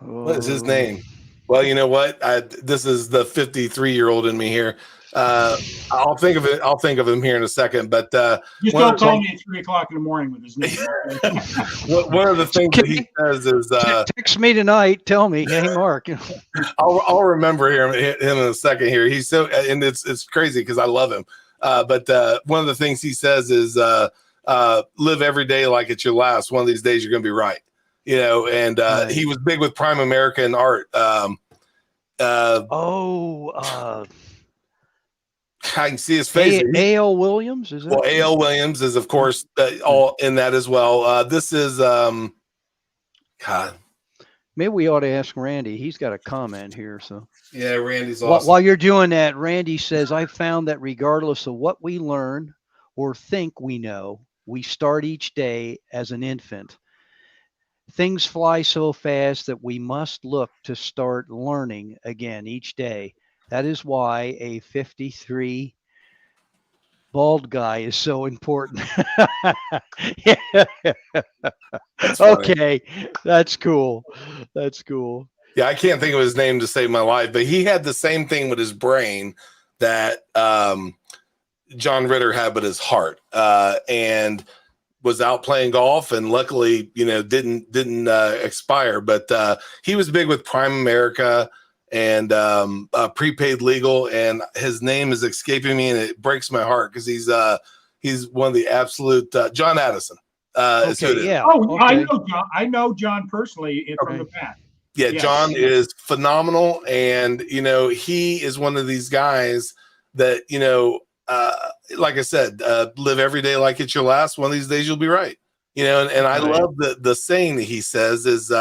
what is his name? Well, you know what? This is the 53-year-old in me here. I'll think of it. I'll think of him here in a second. But just don't call me at 3 o'clock in the morning with his name. One of the things that he says is, text me tonight. Tell me, hey Mark. I'll remember him in a second here. He's so, and it's crazy because I love him. But one of the things he says is, live every day like it's your last. One of these days you're going to be right. And he was big with Prime America and art. I can see his face. A.L. Williams, is it? Well, A.L. Williams is, of course, all in that as well. This is, God. Maybe we ought to ask Randy. He's got a comment here. So yeah, Randy's awesome. While you're doing that, Randy says, I found that regardless of what we learn or think we know, we start each day as an infant. Things fly so fast that we must look to start learning again each day. That is why a 53 bald guy is so important. Okay, that's cool. That's cool. Yeah, I can't think of his name to save my life, but he had the same thing with his brain that John Ritter had with his heart, and was out playing golf, and luckily, didn't expire. But he was big with Prime America and prepaid legal, and his name is escaping me, and it breaks my heart because he's one of the absolute John Addison. Yeah. Oh, okay. I know John personally from the past. Yeah, yes. John is phenomenal, and he is one of these guys that like I said, live every day like it's your last. One of these days you'll be right. And I love the saying that he says is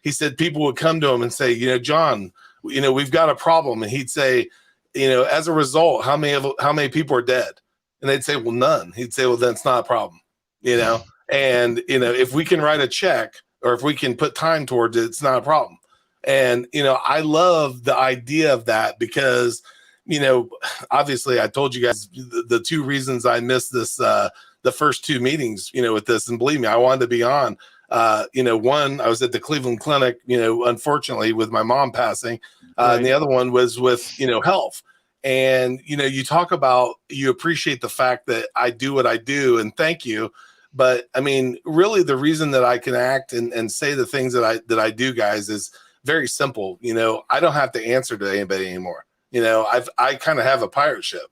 he said people would come to him and say, John, we've got a problem, and he'd say, as a result, how many people are dead? And they'd say, well, none. He'd say, well, then it's not a problem. And if we can write a check, or if we can put time towards it, it's not a problem. And I love the idea of that because obviously I told you guys the two reasons I missed this the first two meetings with this, and believe me, I wanted to be on. One, I was at the Cleveland Clinic, unfortunately with my mom passing, and the other one was with health. And you talk about, you appreciate the fact that I do what I do, and thank you. But I mean, really, the reason that I can act and say the things that I do, guys, is very simple. I don't have to answer to anybody anymore. I kind of have a pirate ship.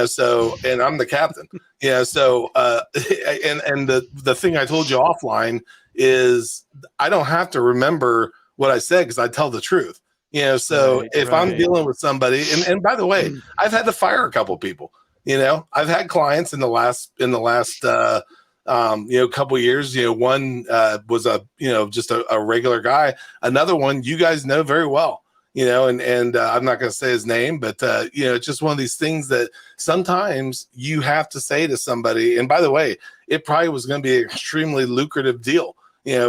So, and I'm the captain. So and the thing I told you offline is I don't have to remember what I said because I tell the truth. So if I'm dealing with somebody, and by the way, I've had to fire a couple people. I've had clients in the last couple of years. One was just a regular guy. Another one you guys know very well. And I'm not going to say his name, but it's just one of these things that sometimes you have to say to somebody. And by the way, it probably was going to be an extremely lucrative deal,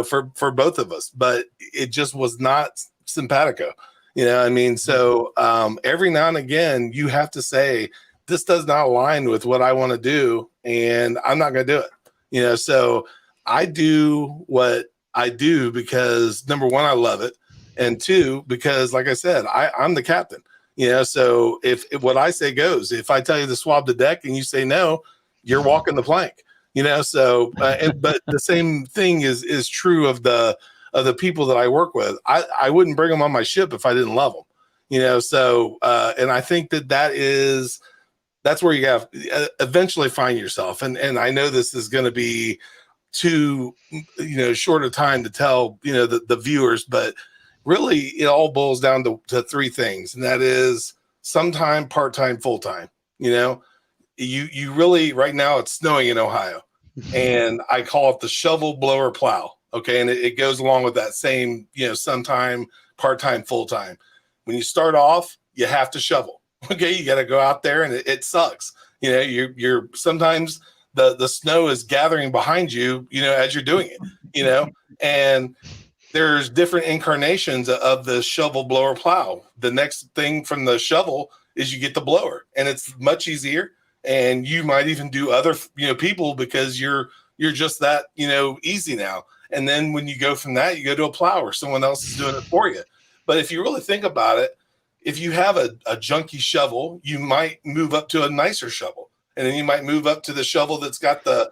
for both of us, but it just was not simpatico. So every now and again, you have to say, this does not align with what I want to do, and I'm not going to do it. So I do what I do because number one, I love it. And two, because like I said, I'm the captain, so if what I say goes, if I tell you to swab the deck and you say no, you're walking the plank, so, but the same thing is true of the people that I work with. I wouldn't bring them on my ship if I didn't love them, so, and I think that's where you have eventually find yourself. And I know this is going to be too, short a time to tell, the viewers, but really it all boils down to three things. And that is sometime, part-time, full-time, you really, right now it's snowing in Ohio and I call it the shovel blower plow. Okay. And it goes along with that same, sometime, part-time, full-time. When you start off, you have to shovel. Okay. You got to go out there and it sucks. You're sometimes the snow is gathering behind you, as you're doing it, and there's different incarnations of the shovel blower plow. The next thing from the shovel is you get the blower and it's much easier. And you might even do other, people because you're just that, easy now. And then when you go from that, you go to a plow or someone else is doing it for you. But if you really think about it, if you have a junky shovel, you might move up to a nicer shovel. And then you might move up to the shovel that's got the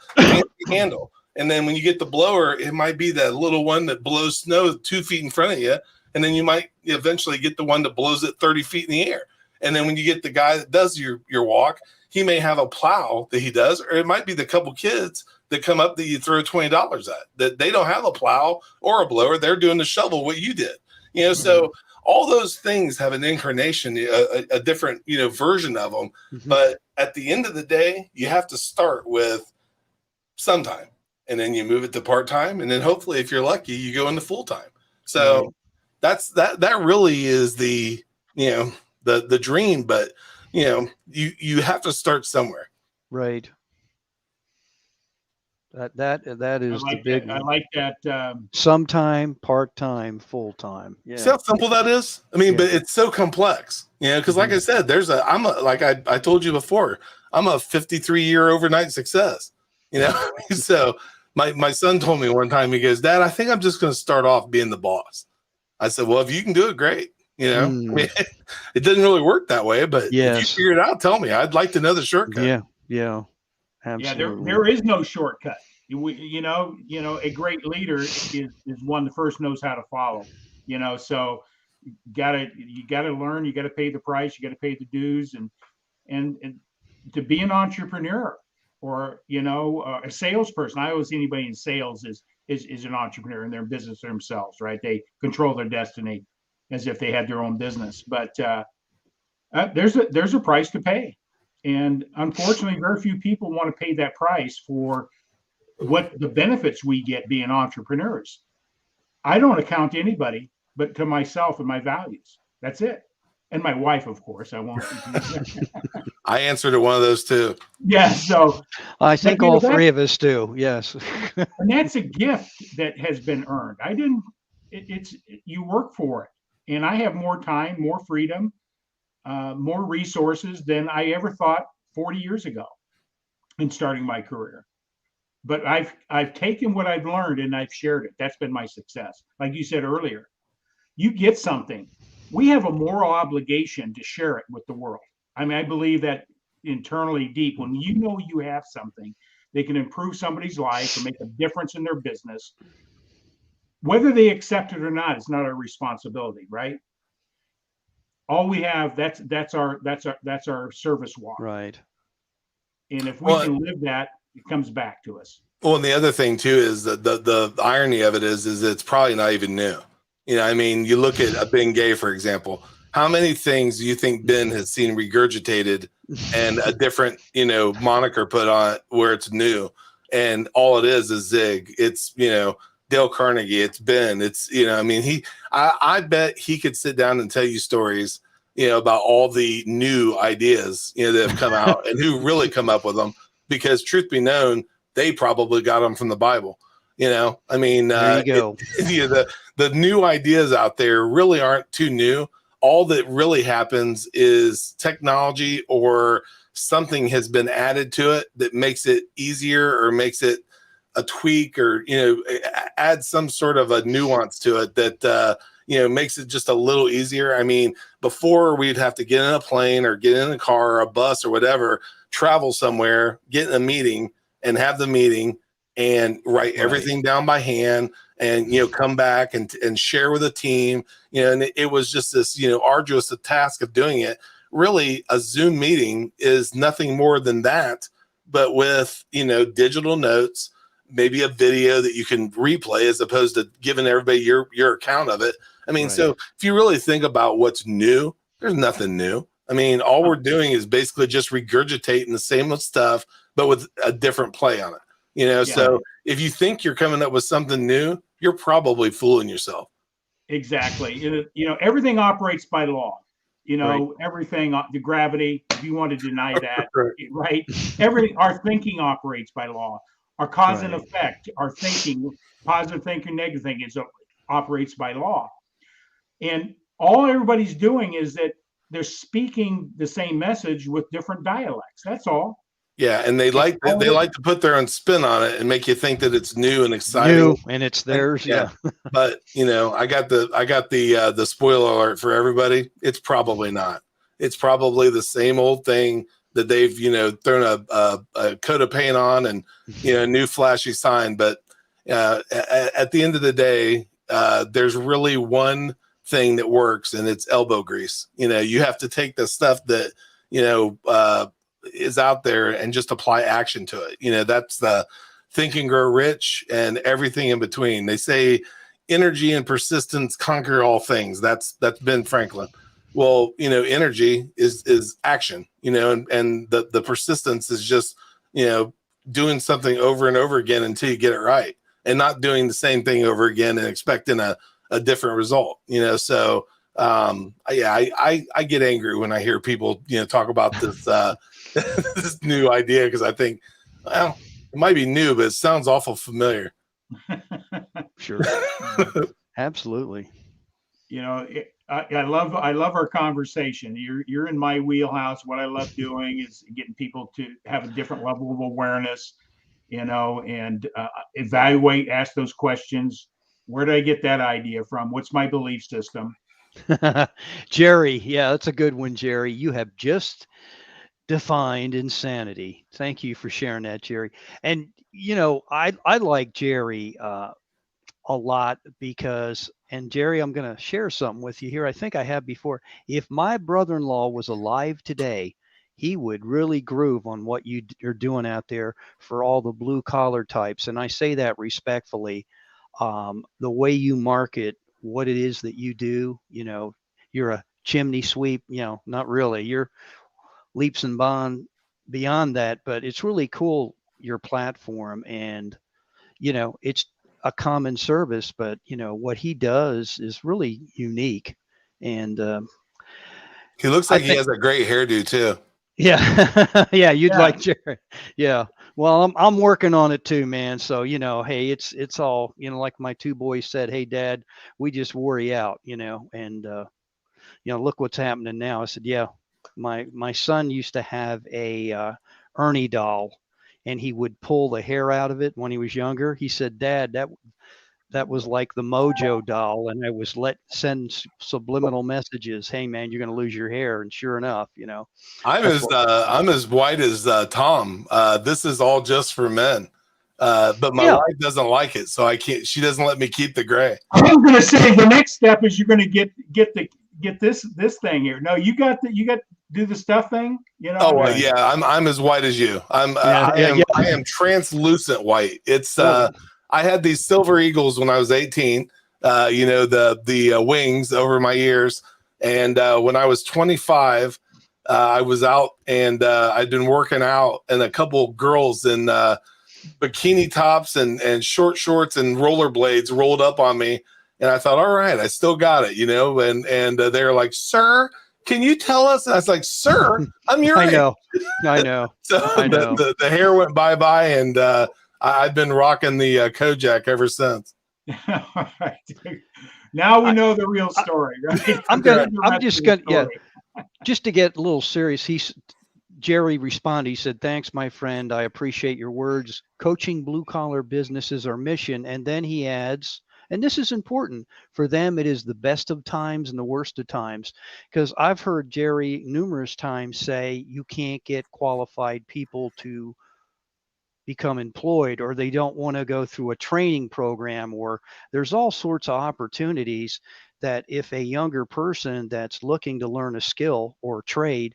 handle. And then when you get the blower, it might be that little one that blows snow 2 feet in front of you. And then you might eventually get the one that blows it 30 feet in the air. And then when you get the guy that does your walk, he may have a plow that he does, or it might be the couple kids that come up that you throw $20 at, that they don't have a plow or a blower. They're doing the shovel, what you did, so all those things have an incarnation, a different, version of them. Mm-hmm. But at the end of the day, you have to start with sometime and then you move it to part-time. And then hopefully if you're lucky, you go into full-time. So that really is the dream, but you have to start somewhere. Right. That is the big one. I like that. Sometime, part-time, full-time. Yeah. See how simple that is? I mean, but it's so complex, because like I said, I told you before, I'm a 53-year overnight success, so my son told me one time, he goes, Dad, I think I'm just going to start off being the boss. I said, well, if you can do it, great. I mean, it doesn't really work that way, but if you figure it out, tell me. I'd like to know the shortcut. Yeah. Absolutely. Yeah, there is no shortcut. A great leader is one that first knows how to follow. So you gotta learn. You gotta pay the price. You gotta pay the dues, and to be an entrepreneur or a salesperson. I always see anybody in sales is an entrepreneur and they're in business themselves, right? They control their destiny as if they had their own business. But there's a price to pay. And unfortunately, very few people want to pay that price for what the benefits we get being entrepreneurs. I don't account to anybody but to myself and my values. That's it. And my wife, of course. I won't. I answered to one of those too. Yeah. So I think all three of us do. Yes. And that's a gift that has been earned. You work for it. And I have more time, more freedom, more resources than I ever thought 40 years ago in starting my career. But I've taken what I've learned and I've shared it. That's been my success. Like you said earlier, you get something. We have a moral obligation to share it with the world. I mean, I believe that internally deep, when you have something, they can improve somebody's life or make a difference in their business. Whether they accept it or not, it's not our responsibility, right? All we have, that's our service walk. Right. And if we can live that, it comes back to us. Well, and the other thing too is that the irony of it is it's probably not even new. I mean, you look at a Ben Gay, for example. How many things do you think Ben has seen regurgitated and a different, moniker put on it where it's new? And all it is Zig. It's, Dale Carnegie, it's Ben, it's, I mean, I bet he could sit down and tell you stories, about all the new ideas, that have come out and who really come up with them, because truth be known, they probably got them from the Bible. I mean, there you go. The new ideas out there really aren't too new. All that really happens is technology or something has been added to it that makes it easier or makes it a tweak or, add some sort of a nuance to it that, makes it just a little easier. I mean, before we'd have to get in a plane or get in a car or a bus or whatever, travel somewhere, get in a meeting and have the meeting and write everything down by hand and, come back and share with a team, and it was just this, arduous task of doing it. Really, a Zoom meeting is nothing more than that, but with, digital notes, maybe a video that you can replay as opposed to giving everybody your account of it. I mean, so if you really think about what's new, there's nothing new. I mean, all we're doing is basically just regurgitating the same stuff, but with a different play on it. So if you think you're coming up with something new, you're probably fooling yourself. Exactly. Everything operates by law. Everything, the gravity, if you want to deny that, right? Our thinking operates by law. Our cause and effect, our thinking, positive thinking, negative thinking, operates by law. And all everybody's doing is that they're speaking the same message with different dialects. That's all. Yeah, and they like to put their own spin on it and make you think that it's new and exciting. And it's theirs. Yeah. But I got the spoiler alert for everybody. It's probably not. It's probably the same old thing that they've thrown a coat of paint on and new flashy sign. But at the end of the day, there's really one thing that works, and it's elbow grease. You have to take the stuff that is out there and just apply action to it. That's the Think and Grow Rich and everything in between. They say energy and persistence conquer all things. That's Ben Franklin. Well, energy is action, and the persistence is just, doing something over and over again until you get it right, and not doing the same thing over again and expecting a different result, So I get angry when I hear people, talk about this this new idea, because I think, well, it might be new, but it sounds awful familiar. Sure. Absolutely. I love our conversation. You're in my wheelhouse. What I love doing is getting people to have a different level of awareness, and evaluate, ask those questions. Where did I get that idea from? What's my belief system? Jerry, yeah, that's a good one, Jerry. You have just defined insanity. Thank you for sharing that, Jerry. And I like Jerry a lot because, and Jerry, I'm going to share something with you here. I think I have before. If my brother-in-law was alive today, he would really groove on what you're doing out there for all the blue collar types. And I say that respectfully. The way you market what it is that you do, you're a chimney sweep, not really. You're leaps and bounds beyond that, but it's really cool, your platform, and it's a common service, but what he does is really unique. And he looks like he has a great hairdo too. Yeah. Yeah, you'd like Jerry. Yeah. Well, I'm working on it too, man. So, hey, it's all, like my two boys said, hey, Dad, we just worry out, and look what's happening now. I said, yeah, my son used to have a Ernie doll, and he would pull the hair out of it when he was younger. He said, Dad, that was like the Mojo doll, and I was send subliminal messages. Hey, man, you're going to lose your hair, and sure enough, I'm as white as Tom. This is all just for men, but my wife doesn't like it, so I can't. She doesn't let me keep the gray. I'm going to say the next step is you're going to get this thing here. No, you got to do the stuff thing. I'm as white as you. I am translucent white. It's I had these silver eagles when I was 18, the wings over my ears. And when I was 25, I was out and I'd been working out, and a couple girls in bikini tops and short shorts and rollerblades rolled up on me. And I thought, all right, I still got it, and they're like, sir, can you tell us? And I was like, sir, I'm your age. I know. So I know. The hair went bye-bye, and I've been rocking the Kojak ever since. All right. Now we know the real story, right? Just to get a little serious. Jerry responded. He said, "Thanks, my friend. I appreciate your words. Coaching blue collar business is our mission." And then he adds, and this is important for them, it is the best of times and the worst of times. Because I've heard Jerry numerous times say you can't get qualified people to become employed, or they don't want to go through a training program, or there's all sorts of opportunities that if a younger person that's looking to learn a skill or trade,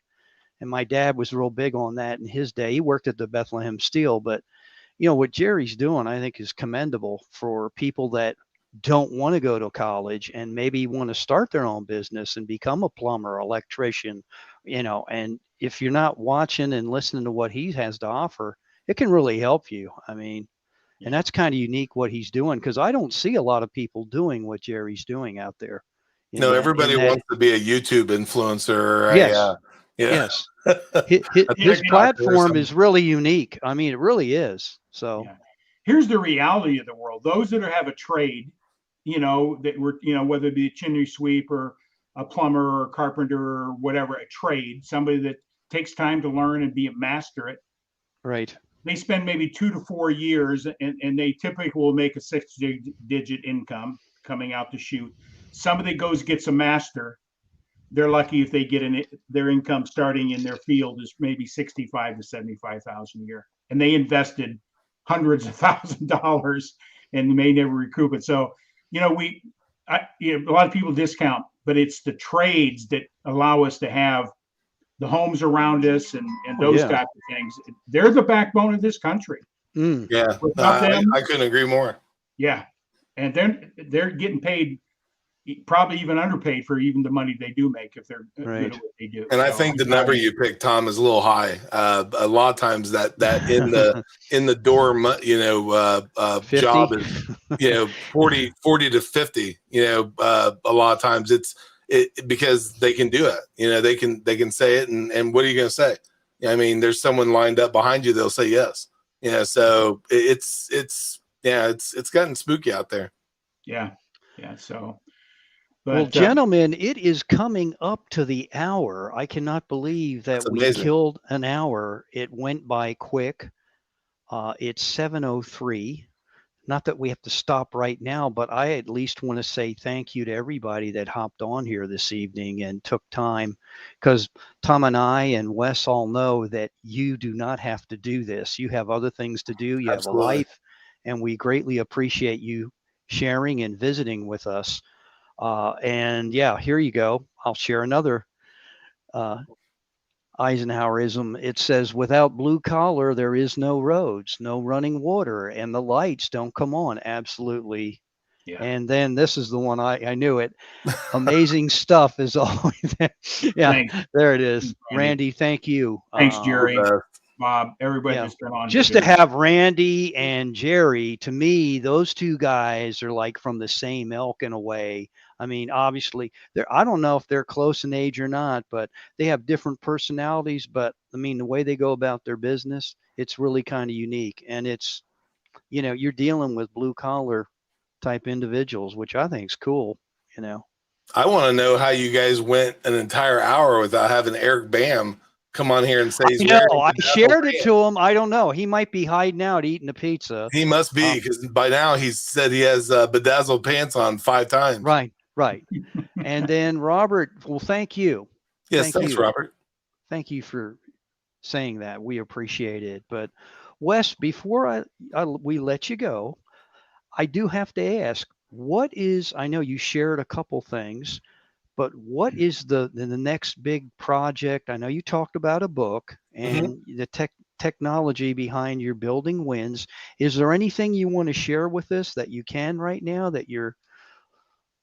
and my dad was real big on that in his day. He worked at the Bethlehem Steel, but what Jerry's doing, I think, is commendable for people that don't want to go to college and maybe want to start their own business and become a plumber, electrician, and if you're not watching and listening to what he has to offer, it can really help you. I mean, and that's kind of unique what he's doing, because I don't see a lot of people doing what Jerry's doing out there. No, everybody wants to be a YouTube influencer. Or yes. Yes. His platform is really unique. I mean, it really is. So here's the reality of the world. Those that have a trade, that were, whether it be a chimney sweep or a plumber or a carpenter or whatever, a trade, somebody that takes time to learn and master it. Right. They spend maybe 2 to 4 years, and they typically will make a 6-digit income coming out the chute. Somebody gets a master. They're lucky if they get their income starting in their field is maybe 65 to 75,000 a year, and they invested hundreds of $1,000s and may never recoup it. So, a lot of people discount, but it's the trades that allow us to have the homes around us and those types of things. They're the backbone of this country. Yeah, I couldn't agree more. Yeah, and they're getting paid, probably even underpaid for even the money they do make if they're good at what they do. And I think the number you picked, Tom, is a little high. A lot of times that in the door, job is 40 to 50. A lot of times it's because they can do it. They can say it, and what are you going to say? I mean, there's someone lined up behind you. They'll say yes. So it's gotten spooky out there. Yeah. So. But, well, gentlemen, it is coming up to the hour. I cannot believe that we killed an hour. It went by quick. It's 7:03. Not that we have to stop right now, but I at least want to say thank you to everybody that hopped on here this evening and took time, because Tom and I and Wes all know that you do not have to do this. You have other things to do. You have a life, and we greatly appreciate you sharing and visiting with us. And here you go. I'll share another Eisenhowerism. It says, without blue collar, there is no roads, no running water, and the lights don't come on. Absolutely. Yeah. And then this is the one I knew it. Amazing stuff is always there. Yeah, thanks. There it is. Randy, thank you. Thanks, Jerry. Bob, everybody that's been on. Just to have Randy and Jerry, to me, those two guys are like from the same ilk in a way. I mean, obviously, I don't know if they're close in age or not, but they have different personalities. But I mean, the way they go about their business, it's really kind of unique. And it's, you're dealing with blue collar type individuals, which I think is cool. I want to know how you guys went an entire hour without having Eric Bam come on here and say he's I shared it to him. I don't know. He might be hiding out eating a pizza. He must be, because by now he's said he has bedazzled pants on 5 times. Right. And then Robert, well, thank you. Yes, thanks, Robert. Thank you for saying that. We appreciate it. But Wes, before we let you go, I do have to ask, I know you shared a couple things, but what is the next big project? I know you talked about a book and the technology behind your building wins. Is there anything you want to share with us that you can right now that you're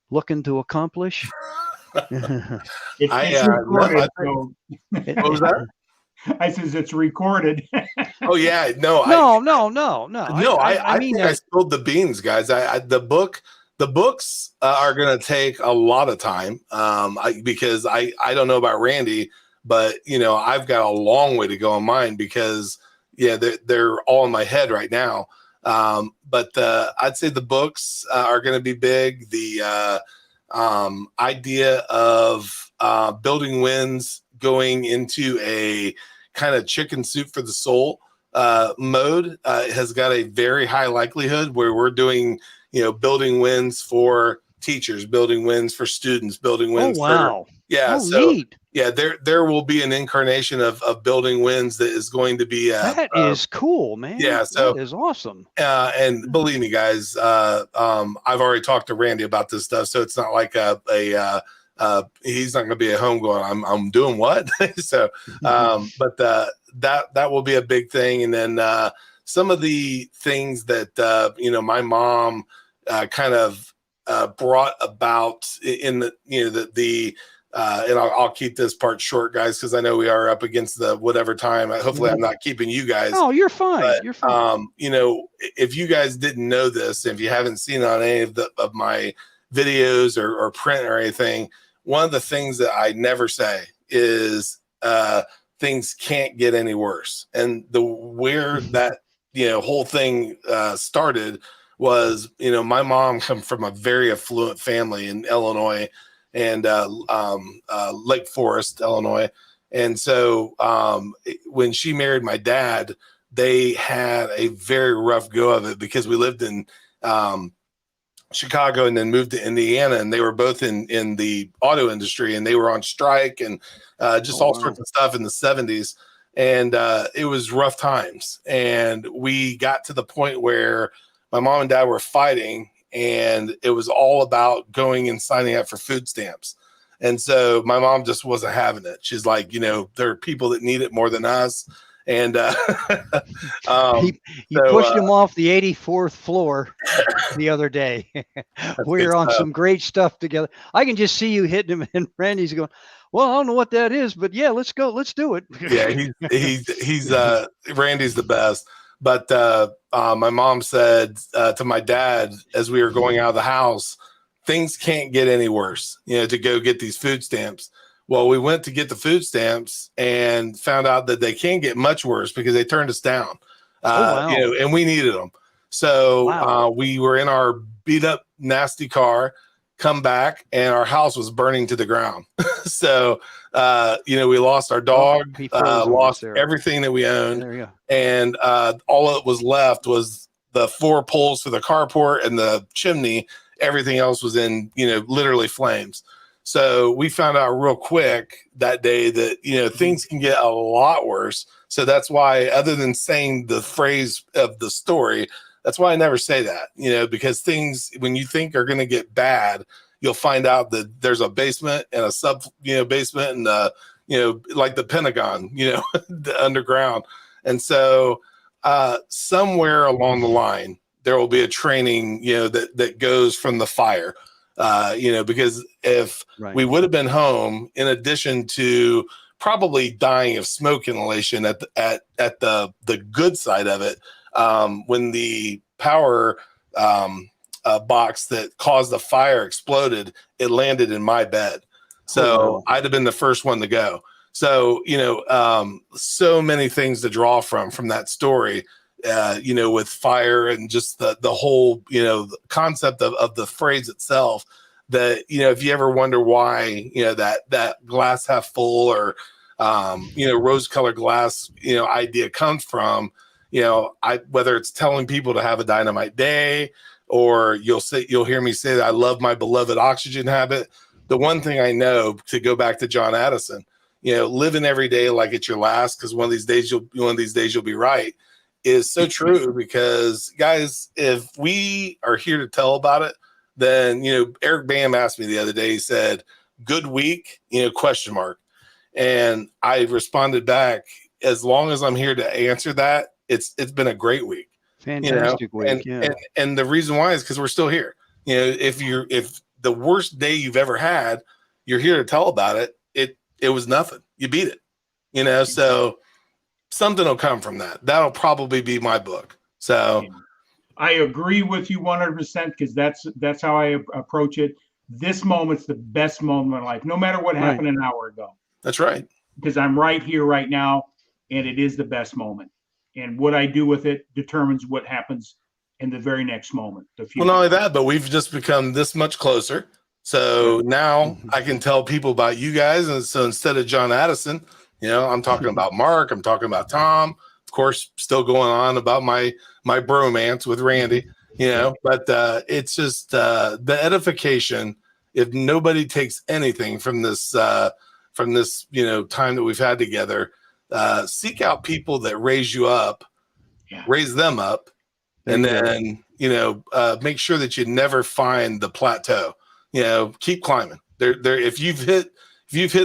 looking to accomplish? It's recorded. What was that? I says it's recorded. Oh yeah, no. I mean, I spilled the beans, guys. The books are going to take a lot of time because I don't know about Randy, but I've got a long way to go on mine because they're all in my head right now. But I'd say the books are going to be big. The idea of building wins going into a kind of chicken soup for the soul mode has got a very high likelihood where we're doing, building wins for teachers, building wins for students, building wins for, neat. yeah, there will be an incarnation of building wins that is going to be that is cool, man. Yeah, so that is awesome. And believe me, guys, I've already talked to Randy about this stuff, so it's not like he's not going to be at home going, I'm doing what? So, but that will be a big thing. And then some of the things that my mom kind of brought about in the and I'll keep this part short, guys, because I know we are up against the whatever time. Hopefully, I'm not keeping you guys. Oh, you're fine. But, you're fine. If you guys didn't know this, if you haven't seen it on any of my videos or print or anything, one of the things that I never say is things can't get any worse. And where that whole thing started was, my mom come from a very affluent family in Illinois and Lake Forest, Illinois. And so when she married my dad, they had a very rough go of it because we lived in Chicago and then moved to Indiana, and they were both in the auto industry, and they were on strike and just all sorts of stuff in the 70s. And it was rough times. And we got to the point where my mom and dad were fighting, and it was all about going and signing up for food stamps. And so my mom just wasn't having it. She's like, there are people that need it more than us. And you pushed him off the 84th floor the other day. We were on some great stuff together. I can just see you hitting him, and Randy's going, well, I don't know what that is, but yeah, let's go. Let's do it. Yeah, he's Randy's the best. But my mom said to my dad as we were going out of the house, things can't get any worse, to go get these food stamps. Well, we went to get the food stamps and found out that they can get much worse because they turned us down, and we needed them. So we were in our beat up, nasty car, come back, and our house was burning to the ground. So, we lost our dog, lost everything that we owned. There you go. And all that was left was the 4 poles for the carport and the chimney. Everything else was in, literally flames. So we found out real quick that day that, things can get a lot worse. So that's why, other than saying the phrase of the story, that's why I never say that, because things, when you think are going to get bad, you'll find out that there's a basement and a sub, basement and, like the Pentagon, the underground. And so somewhere along the line, there will be a training, that goes from the fire. Because if we would have been home, in addition to probably dying of smoke inhalation at the good side of it, when the power box that caused the fire exploded, it landed in my bed. So I'd have been the first one to go. So, so many things to draw from that story. With fire and just the whole, the concept of the phrase itself, that, if you ever wonder why, that glass half full or, rose colored glass, idea comes from, whether it's telling people to have a dynamite day, or you'll hear me say that I love my beloved oxygen habit. The one thing I know, to go back to John Addison, living every day like it's your last, because one of these days you'll be right, is so true. Because guys, if we are here to tell about it, then Eric Bam asked me the other day, he said, good week, question mark. And I responded back, as long as I'm here to answer that, it's been a great week. Fantastic week. And the reason why is because we're still here. If the worst day you've ever had, you're here to tell about it, it was nothing. You beat it. So something will come from that. That'll probably be my book. So I agree with you 100%, because that's how I approach it. This moment's the best moment of my life, no matter what happened an hour ago. That's right. Because I'm right here, right now, and it is the best moment. And what I do with it determines what happens in the very next moment. The future. Well, not only that, but we've just become this much closer. So now I can tell people about you guys. And so instead of John Addison, You know, I'm talking about Mark. I'm talking about Tom. Of course, still going on about my bromance with Randy. You know, but it's just the edification. If nobody takes anything from this you know time that we've had together, seek out people that raise you up, raise them up, and then you know make sure that you never find the plateau. You know, keep climbing. If you've hit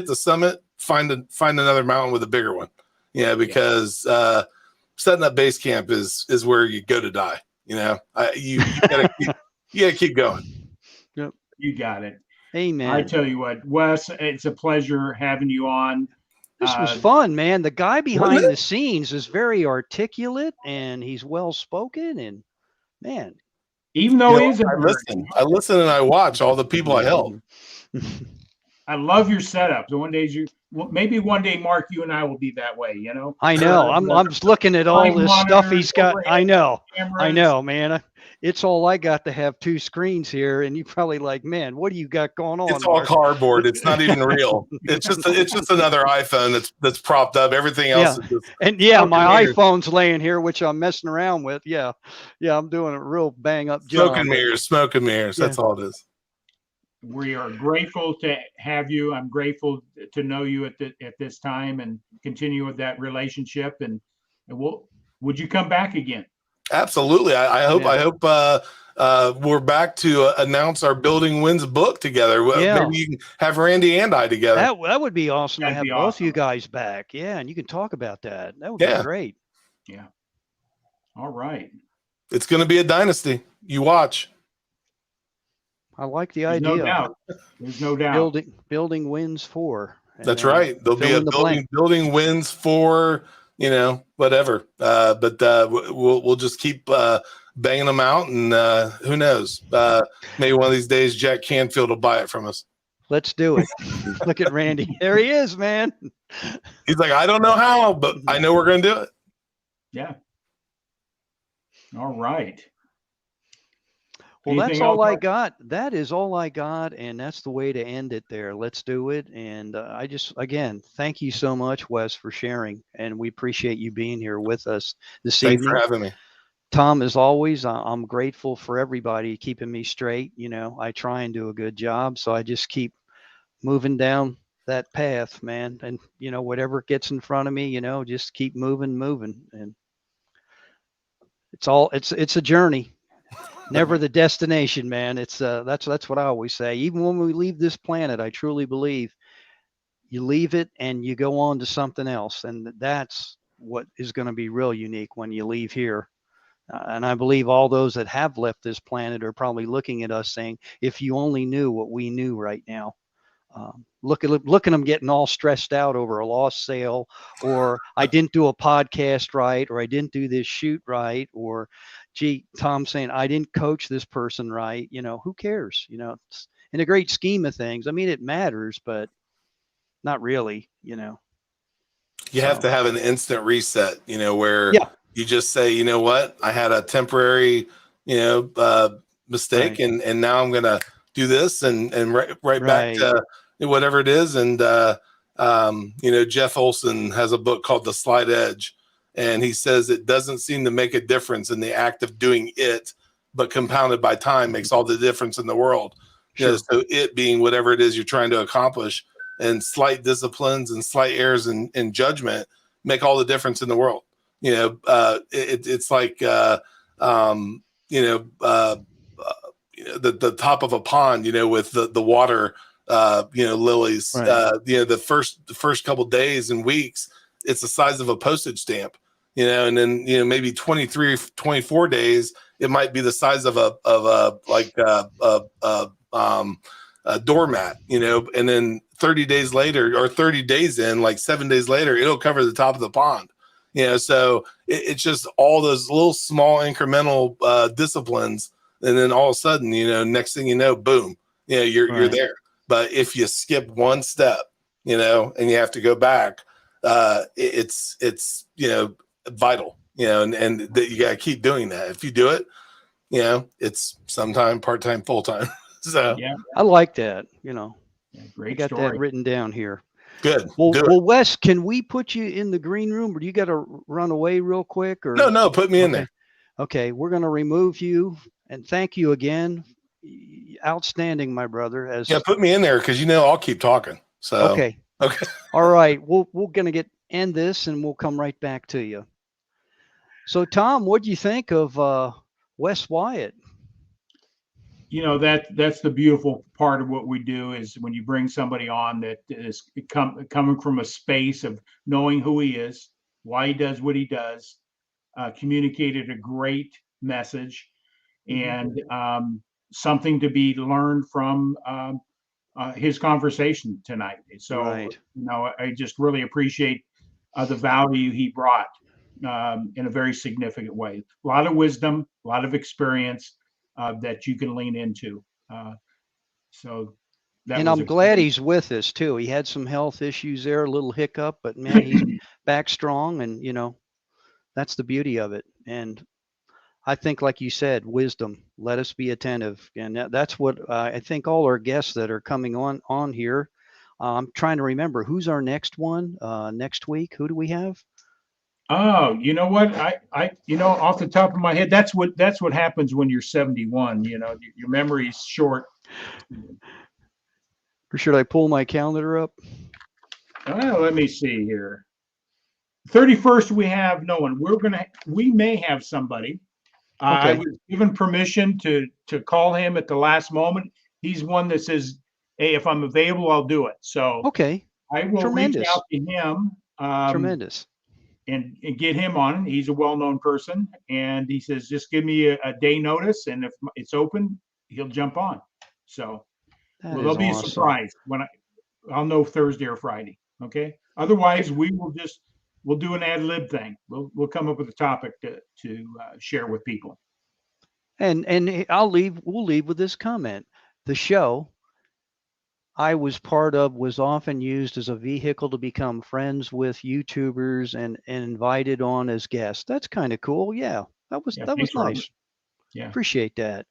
the summit, find another mountain with a bigger one. Yeah, because setting up base camp is where you go to die. You know, you gotta keep going. Yep. You got it. Amen. I tell you what, Wes, it's a pleasure having you on. This was fun, man. The guy behind the scenes is very articulate and he's well spoken. And man, even though he's I listen and I watch all the people I help. I love your setup. So maybe one day, Mark, you and I will be that way. You know. I know. I'm just looking at all this stuff he's got. I know, man. It's all I got to have 2 screens here, and you probably like, man, what do you got going on? It's all cardboard. It's not even real. It's just another iPhone that's propped up. Everything else is just my iPhone's laying here, which I'm messing around with. Yeah, I'm doing a real bang up job. Smoke and mirrors. That's all it is. We are grateful to have you. I'm grateful to know you at this time and continue with that relationship. And would you come back again? Absolutely. I hope we're back to announce our Building Wins book together. Maybe you can have Randy and I together. That would be awesome to have both you guys back. Yeah, and you can talk about that. That would be great. Yeah. All right. It's going to be a dynasty. You watch. I like the idea. No doubt. There's no doubt. Building Wins 4. That's right. There'll be a building Wins 4. You know, whatever. But we'll just keep banging them out, and who knows? Maybe one of these days, Jack Canfield will buy it from us. Let's do it. Look at Randy. There he is, man. He's like, I don't know how, but I know we're going to do it. Yeah. All right. Well, that's all I got. That is all I got, and that's the way to end it there. Let's do it. And again, thank you so much, Wes, for sharing, and we appreciate you being here with us this evening. Thanks for having me. Tom, as always, I'm grateful for everybody keeping me straight. You know, I try and do a good job, so I just keep moving down that path, man. And, you know, whatever gets in front of me, you know, just keep moving. And it's a journey. Never the destination, man. It's that's what I always say. Even when we leave this planet, I truly believe you leave it and you go on to something else, and that's what is going to be real unique when you leave here. And I believe all those that have left this planet are probably looking at us saying, "If you only knew what we knew right now." Look at them getting all stressed out over a lost sale, or I didn't do a podcast right, or I didn't do this shoot right, or gee, Tom saying I didn't coach this person right. You know, who cares? You know, it's, in a great scheme of things, I mean, it matters, but not really. You know, you have to have an instant reset. You know, where you just say, you know what, I had a temporary, mistake, and now I'm gonna do this and right back to whatever it is. And Jeff Olson has a book called The Slight Edge, and he says it doesn't seem to make a difference in the act of doing it, but compounded by time makes all the difference in the world. Sure. You know, so it being whatever it is you're trying to accomplish, and slight disciplines and slight errors in judgment make all the difference in the world. You know, it's like the top of a pond, you know, with the water, lilies. Right. The first couple days and weeks, it's the size of a postage stamp, you know, and then, you know, maybe 23, 24 days, it might be the size of a doormat, you know, and then 30 days later, or 30 days in, like 7 days later, it'll cover the top of the pond. You know, so it's just all those little small incremental disciplines, and then all of a sudden, you know, next thing you know, boom, you know, you're there. But if you skip one step, you know, and you have to go back, it's vital, you know, and that you got to keep doing that. If you do it, you know, it's sometime part-time, full-time. So I like that, you know. Yeah, great got story. That written down here. Good. Well, Do it. well, Wes, can we put you in the green room, or do you got to run away real quick? Or No, put me in okay, there. okay, we're going to remove you, and thank you again. Outstanding, my brother. As Yeah, put me in there because I'll keep talking. So okay, okay. all right, we're going to end this, and we'll come right back to you. So, Tom, what do you think of Wes Wyatt? That's the beautiful part of what we do is when you bring somebody on that is coming from a space of knowing who he is, why he does what he does, communicated a great message, and something to be learned from his conversation tonight. So, Right. I just really appreciate the value he brought in a very significant way. A lot of wisdom, a lot of experience that you can lean into. So that And was I'm glad exciting. he's with us too. He had some health issues there, a little hiccup, but man, he's back strong, and that's the beauty of it. And I think, like you said, wisdom. Let us be attentive, and that's what I think. All our guests that are coming on here. I'm trying to remember who's our next one next week. Who do we have? Oh, you know what? Off the top of my head, that's what happens when you're 71. Your memory's short. Or should I pull my calendar up? Let me see here. 31st, we have no one. We may have somebody. I Okay. was given permission to call him at the last moment. He's one that says, "Hey, if I'm available, I'll do it." So Okay. I will reach Tremendous. out to him Tremendous. and get him on. He's a well-known person, and he says, "Just give me a day notice, and if it's open, he'll jump on." So, That well, is there'll be a awesome. surprise when I'll know Thursday or Friday. Okay. Otherwise, we'll do an ad lib thing. We'll come up with a topic to share with people. And we'll leave with this comment. The show I was part of was often used as a vehicle to become friends with YouTubers and invited on as guests. That's kind of cool. Yeah. That was Yeah. Thanks, Robert. nice. Yeah. Appreciate that.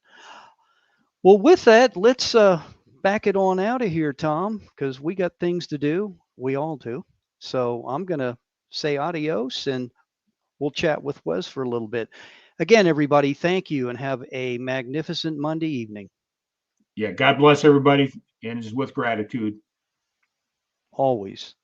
Well, with that, let's back it on out of here, Tom, because we got things to do. We all do. So I'm going to say adios, and we'll chat with Wes for a little bit. Again, everybody, thank you, and have a magnificent Monday evening. Yeah. God bless everybody, and it's with gratitude. Always.